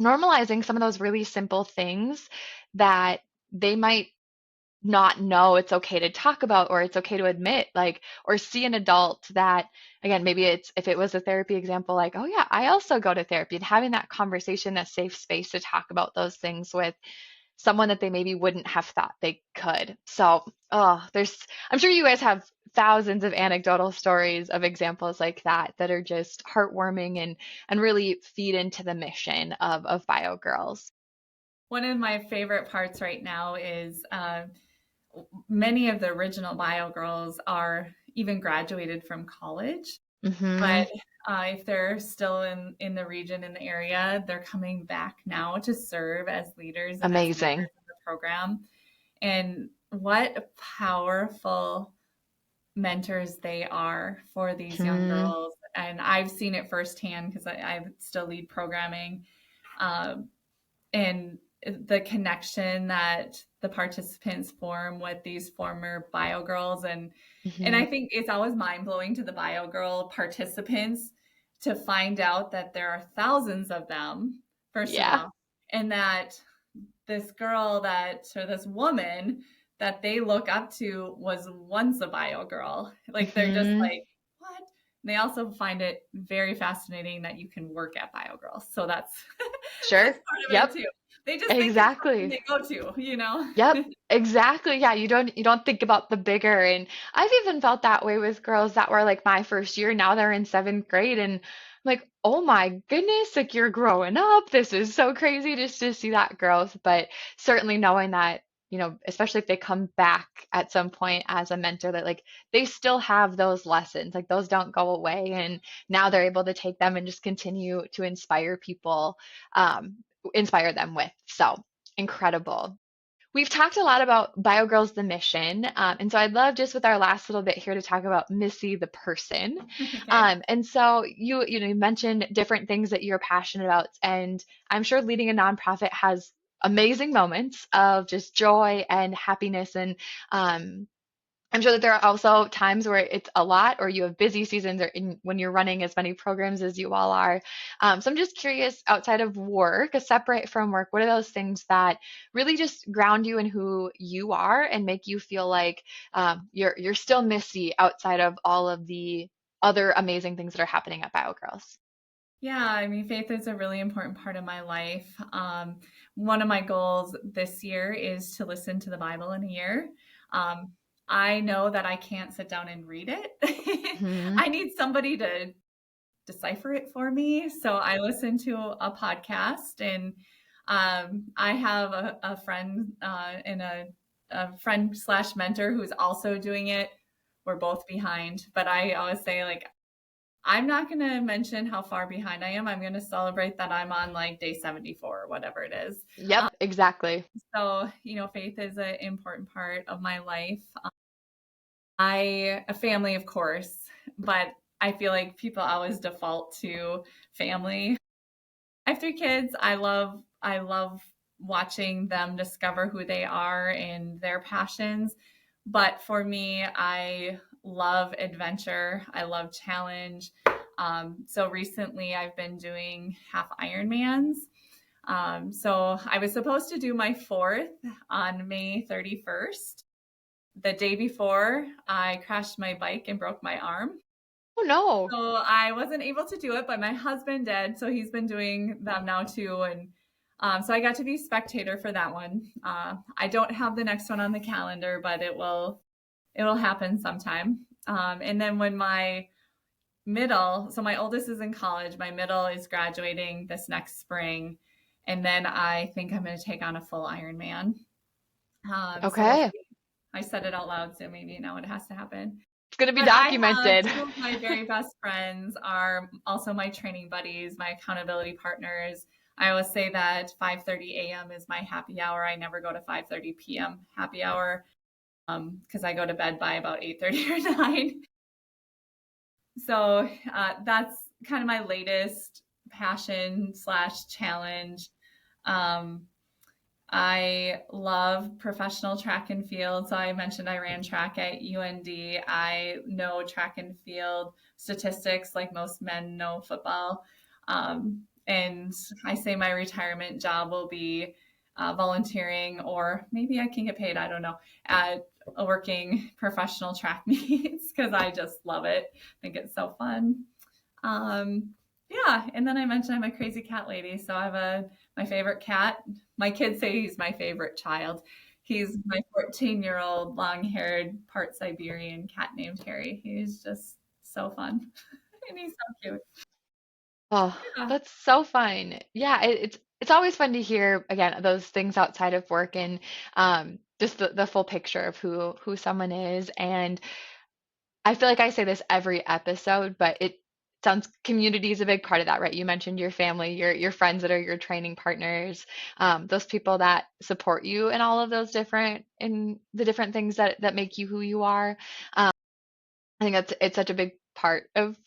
normalizing some of those really simple things that they might not know it's okay to talk about, or it's okay to admit, like, or see an adult that, again, maybe it's if it was a therapy example, like, oh yeah, I also go to therapy, and having that conversation, that safe space to talk about those things with someone that they maybe wouldn't have thought they could. So, I'm sure you guys have thousands of anecdotal stories of examples like that are just heartwarming and really feed into the mission of Bio Girls. One of my favorite parts right now is many of the original Bio Girls are even graduated from college. Hmm. But if they're still in the region, in the area, they're coming back now to serve as leaders and as leaders Amazing. in the program. And what powerful mentors they are for these young Hmm. girls. And I've seen it firsthand because I still lead programming. Um, and the connection that the participants form with these former bio girls, and Hmm. I think it's always mind-blowing to the bio girl participants to find out that there are thousands of them, first of Yeah. all, and that this girl that, or this woman that they look up to was once a bio girl. Like they're just Hmm. like, what? And they also find it very fascinating that you can work at bio girls. So that's Sure. that's part of it Yep. too. They just think it's something Exactly. they go to, you know? Yep, exactly. Yeah, you don't think about the bigger, and I've even felt that way with girls that were like my first year. Now they're in seventh grade, and I'm like, oh my goodness, like you're growing up. This is so crazy just to see that growth. But certainly knowing that, especially if they come back at some point as a mentor, that like they still have those lessons, like those don't go away, and now they're able to take them and just continue to inspire people, inspire them with. So incredible. We've talked a lot about BioGirls the mission, and so I'd love just with our last little bit here to talk about Missy the person. Okay. And so you mentioned different things that you're passionate about, and I'm sure leading a nonprofit has amazing moments of just joy and happiness, and um, I'm sure that there are also times where it's a lot, or you have busy seasons, or when you're running as many programs as you all are. So I'm just curious, outside of work, separate from work, what are those things that really just ground you in who you are and make you feel like you're still Missy outside of all of the other amazing things that are happening at BioGirls? Yeah, I mean, faith is a really important part of my life. One of my goals this year is to listen to the Bible in a year. Um, I know that I can't sit down and read it. Hmm. I need somebody to decipher it for me. So I listen to a podcast, and I have a friend and a friend slash mentor who's also doing it. We're both behind, but I always say, like, I'm not going to mention how far behind I am. I'm going to celebrate that I'm on like day 74 or whatever it is. Yep, exactly. So, faith is an important part of my life. A family, of course, but I feel like people always default to family. I have three kids. I love watching them discover who they are and their passions. But for me, I love adventure. I love challenge. So recently, I've been doing half Ironmans. So I was supposed to do my fourth on May 31st. The day before, I crashed my bike and broke my arm. Oh no. So I wasn't able to do it, but my husband did. So he's been doing them now too. And so I got to be spectator for that one. I don't have the next one on the calendar, but it'll happen sometime. And then when so my oldest is in college, my middle is graduating this next spring. And then I think I'm going to take on a full Ironman. So we'll Okay. see. I said it out loud, so maybe now it has to happen. It's gonna be But I have documented. two of my very best friends are also my training buddies, my accountability partners. I always say that 5:30 a.m. is my happy hour. I never go to 5:30 p.m. happy hour because I go to bed by about 8:30 or 9. So that's kind of my latest passion slash challenge. Um, I love professional track and field. So I mentioned I ran track at UND. I know track and field statistics like most men know football. And I say my retirement job will be volunteering, or maybe I can get paid, I don't know, at working professional track meets because I just love it. I think it's so fun. Um, yeah, Yeah, and then I mentioned I'm a crazy cat lady, so I have my favorite cat. My kids say he's my favorite child. He's my 14-year-old long-haired part Siberian cat named Harry. He's just so fun. And he's so cute. Oh, Yeah. that's so fun. Yeah, it's always fun to hear again those things outside of work and just the full picture of who someone is. And I feel like I say this every episode, but it sounds community is a big part of that, right? You mentioned your family, your friends that are your training partners, those people that support you in all of those different in the different things that make you who you are. I think that's it's such a big part of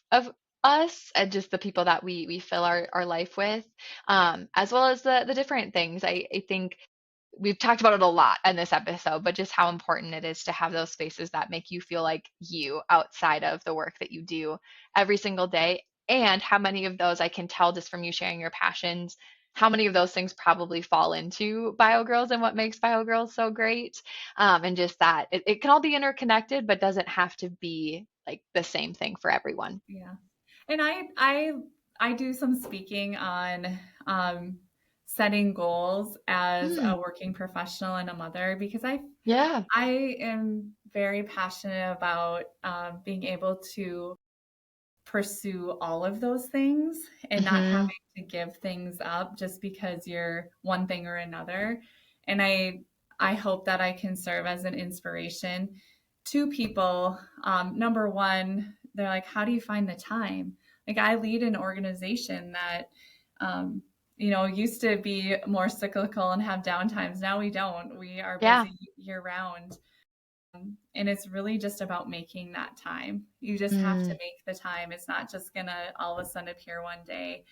us and just the people that we fill our life with, as well as the different things. I think we've talked about it a lot in this episode, but just how important it is to have those spaces that make you feel like you outside of the work that you do every single day. And how many of those I can tell just from you sharing your passions, how many of those things probably fall into Bio Girls and what makes Bio Girls so great. And just that it can all be interconnected, but doesn't have to be like the same thing for everyone. Yeah. And I do some speaking on um, setting goals as Mm, a working professional and a mother because yeah. I am very passionate about being able to pursue all of those things and not Hmm. having to give things up just because you're one thing or another. And I hope that I can serve as an inspiration to people. Number one, they're like, how do you find the time? Like I lead an organization that um, used to be more cyclical and have downtimes. Now we don't. We are Yeah. busy year round. And it's really just about making that time. You just have to Mm, make the time. It's not just going to all of a sudden appear one day.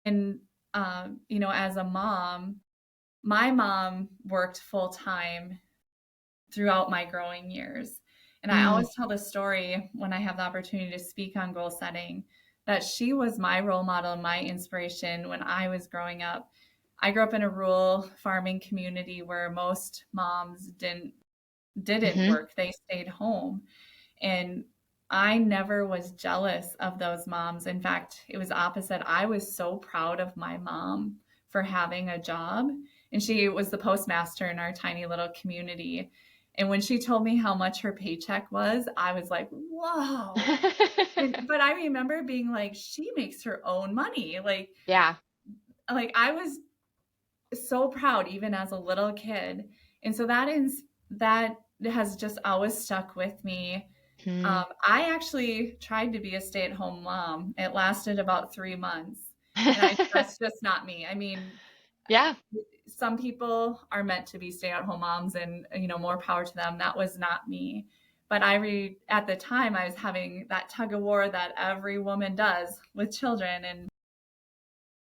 And, as a mom, my mom worked full time throughout my growing years. And I mm, always tell the story when I have the opportunity to speak on goal setting that she was my role model, my inspiration when I was growing up. I grew up in a rural farming community where most moms didn't hmm. work. They stayed home. And I never was jealous of those moms. In fact, it was opposite. I was so proud of my mom for having a job. And she was the postmaster in our tiny little community. And when she told me how much her paycheck was, I was like, whoa. But I remember being like, she makes her own money. Yeah. Like I was so proud even as a little kid. And so that has just always stuck with me. Mm. I actually tried to be a stay-at-home mom. It lasted about 3 months, and that's just not me. I mean, Yeah. some people are meant to be stay-at-home moms, and more power to them. That was not me. But at the time, I was having that tug of war that every woman does with children, and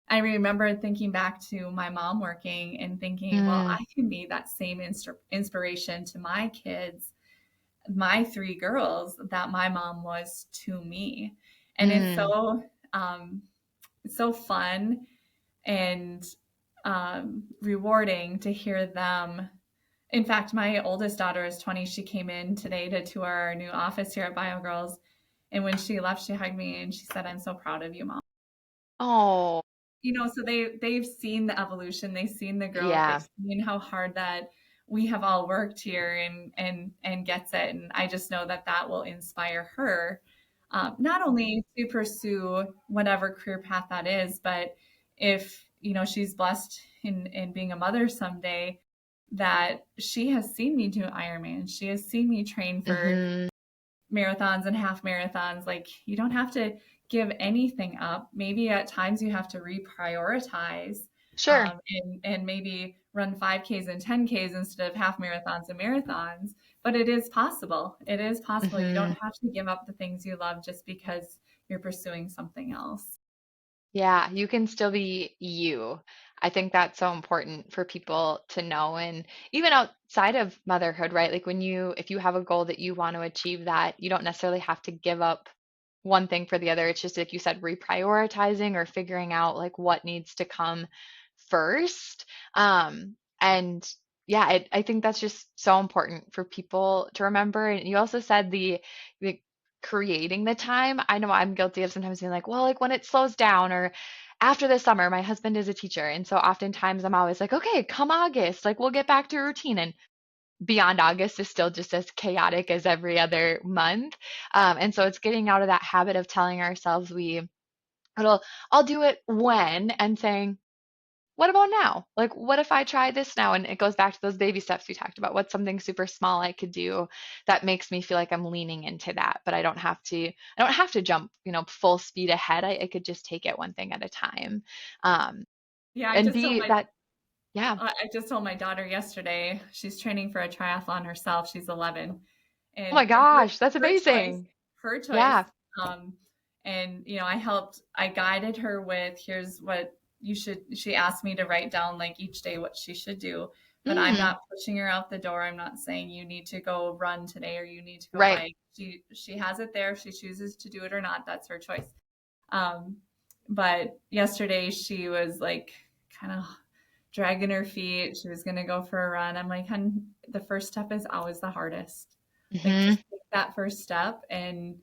I remember thinking back to my mom working and thinking, well, Mm, I can be that same inspiration to my kids, my three girls that my mom was to me. And mm, it's so fun and rewarding to hear them. In fact, my oldest daughter is 20. She came in today to tour our new office here at Bio Girls. And when she left, she hugged me and she said, I'm so proud of you, Mom. oh, So they've seen the evolution, they've seen the growth, they've yeah. seen how hard that we have all worked here and gets it. And I just know that that will inspire her, not only to pursue whatever career path that is, but if she's blessed in being a mother someday, that she has seen me do Ironman, she has seen me train for Hmm. marathons and half marathons. Like you don't have to give anything up. Maybe at times you have to reprioritize, Sure. and maybe run 5Ks and 10Ks instead of half marathons and marathons. But it is possible. It is possible. You don't Hmm. have to give up the things you love just because you're pursuing something else. Yeah, you can still be you. I think that's so important for people to know. And even outside of motherhood, right? Like if you have a goal that you want to achieve that, you don't necessarily have to give up one thing for the other. It's just like you said, reprioritizing or figuring out like what needs to come first. And yeah, I think that's just so important for people to remember. And you also said the creating the time. I know I'm guilty of sometimes being like, well, like when it slows down or after the summer, my husband is a teacher. And so oftentimes I'm always like, okay, come August, like we'll get back to routine. And beyond August is still just as chaotic as every other month. And so it's getting out of that habit of telling ourselves I'll do it when and saying, what about now? Like, what if I try this now? And it goes back to those baby steps we talked about. What's something super small I could do that makes me feel like I'm leaning into that, but I don't have to jump, full speed ahead. I could just take it one thing at a time. Um, Yeah, and be that, yeah. I just told my daughter yesterday, she's training for a triathlon herself. She's 11, Oh my and gosh, that's her choice, amazing. her choice. Yeah. Um, and I guided her with, here's what she asked me to write down like each day what she should do, but I'm Mm, not pushing her out the door. I'm not saying you need to go run today or you need to go right. bike. She has it there. If she chooses to do it or not, that's her choice. Um, but yesterday she was like kind of dragging her feet. She was going to go for a run. I'm like, hun, the first step is always the hardest. Like Hmm. just take that first step and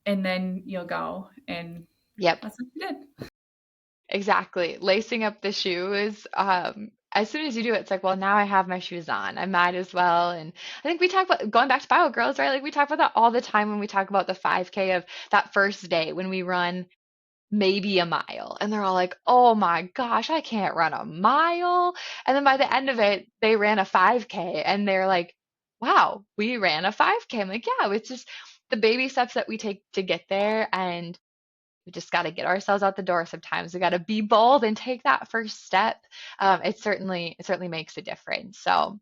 then you'll go. And Yep. that's what she did. Exactly. Lacing up the shoes. As soon as you do it, it's like, well, now I have my shoes on. I might as well. And I think we talk about going back to Bio Girls, right? Like we talk about that all the time when we talk about the 5K of that first day when we run maybe a mile. And they're all like, oh my gosh, I can't run a mile. And then by the end of it, they ran a 5K and they're like, wow, we ran a 5K. I'm like, yeah, it's just the baby steps that we take to get there. And we just got to get ourselves out the door sometimes. We got to be bold and take that first step. It certainly makes a difference. So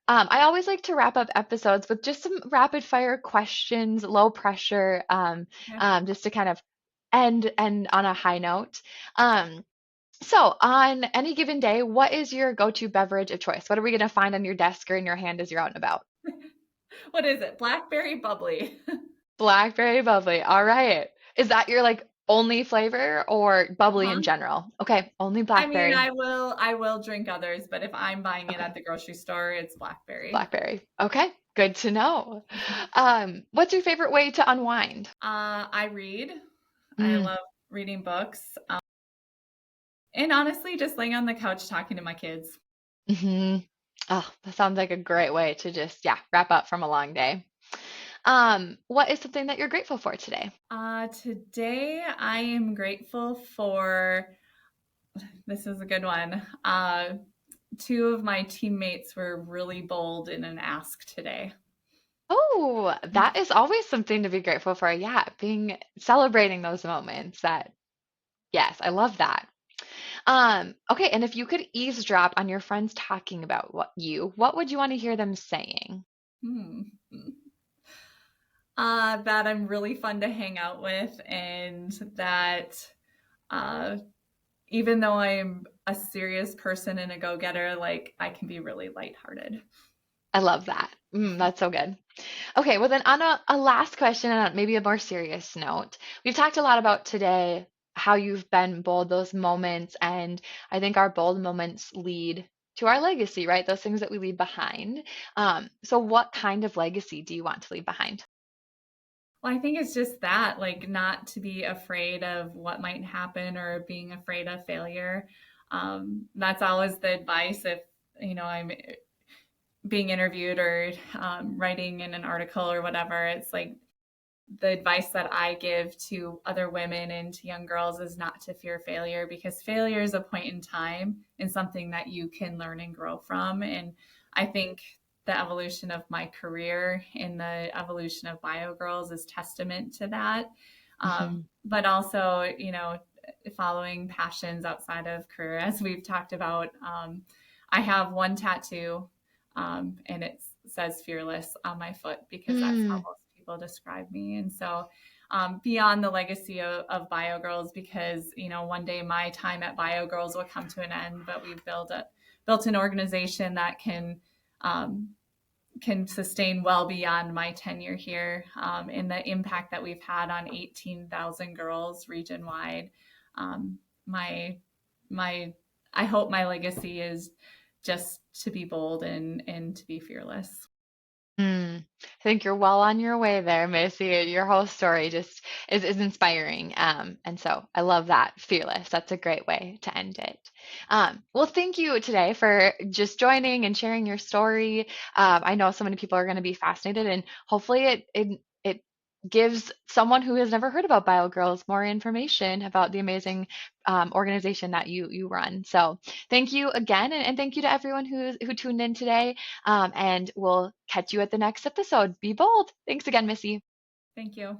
I always like to wrap up episodes with just some rapid fire questions, low pressure, Yeah. just to kind of end on a high note. Um, so on any given day, what is your go-to beverage of choice? What are we going to find on your desk or in your hand as you're out and about? What is it? Blackberry bubbly. Blackberry bubbly. All right. Is that your like only flavor or bubbly in Huh? general? Okay, only I mean, blackberry. I will drink others, but if I'm buying it Okay, at the grocery store, it's blackberry. blackberry. Okay, good to know. What's your favorite way to unwind? I read. I Mm, love reading books. And honestly, just laying on the couch talking to my kids. hmm. Oh, that sounds like a great way to just, yeah, wrap up from a long day. What is something that you're grateful for today? Today, I am grateful for this is a good one. Two of my teammates were really bold in an ask today. Oh, that is always something to be grateful for. Yeah, being celebrating those moments that, yes, I love that. Okay, and if you could eavesdrop on your friends talking about what would you want to hear them saying? Hmm. That I'm really fun to hang out with, and that uh, even though I'm a serious person and a go getter, like I can be really lighthearted. I love that. That's so good. Okay, well then on a last question and on maybe a more serious note, we've talked a lot about today how you've been bold, those moments, and I think our bold moments lead to our legacy, right? Those things that we leave behind. So what kind of legacy do you want to leave behind? Well, I think it's just that, like, not to be afraid of what might happen or being afraid of failure. That's always the advice if, I'm being interviewed or writing in an article or whatever. It's like the advice that I give to other women and to young girls is not to fear failure because failure is a point in time and something that you can learn and grow from. And I think the evolution of my career and the evolution of Bio Girls is testament to that. Hmm. But also, following passions outside of career, as we've talked about. I have one tattoo and it says fearless on my foot because that's how Mm, most people describe me. And so, beyond the legacy of Bio Girls, because one day my time at Bio Girls will come to an end, but we've built an organization that um, can sustain well beyond my tenure here, and the impact that we've had on 18,000 girls region wide. Um, my my I hope my legacy is just to be bold and to be fearless. I think you're well on your way there, Missy. Your whole story just is inspiring. And so I love that. Fearless. That's a great way to end it. Well, thank you today for just joining and sharing your story. I know so many people are going to be fascinated, and hopefully it gives someone who has never heard about Bio Girls more information about the amazing organization that you run. So thank you again, and thank you to everyone who tuned in today. And we'll catch you at the next episode. Be bold. Thanks again, Missy. Thank you.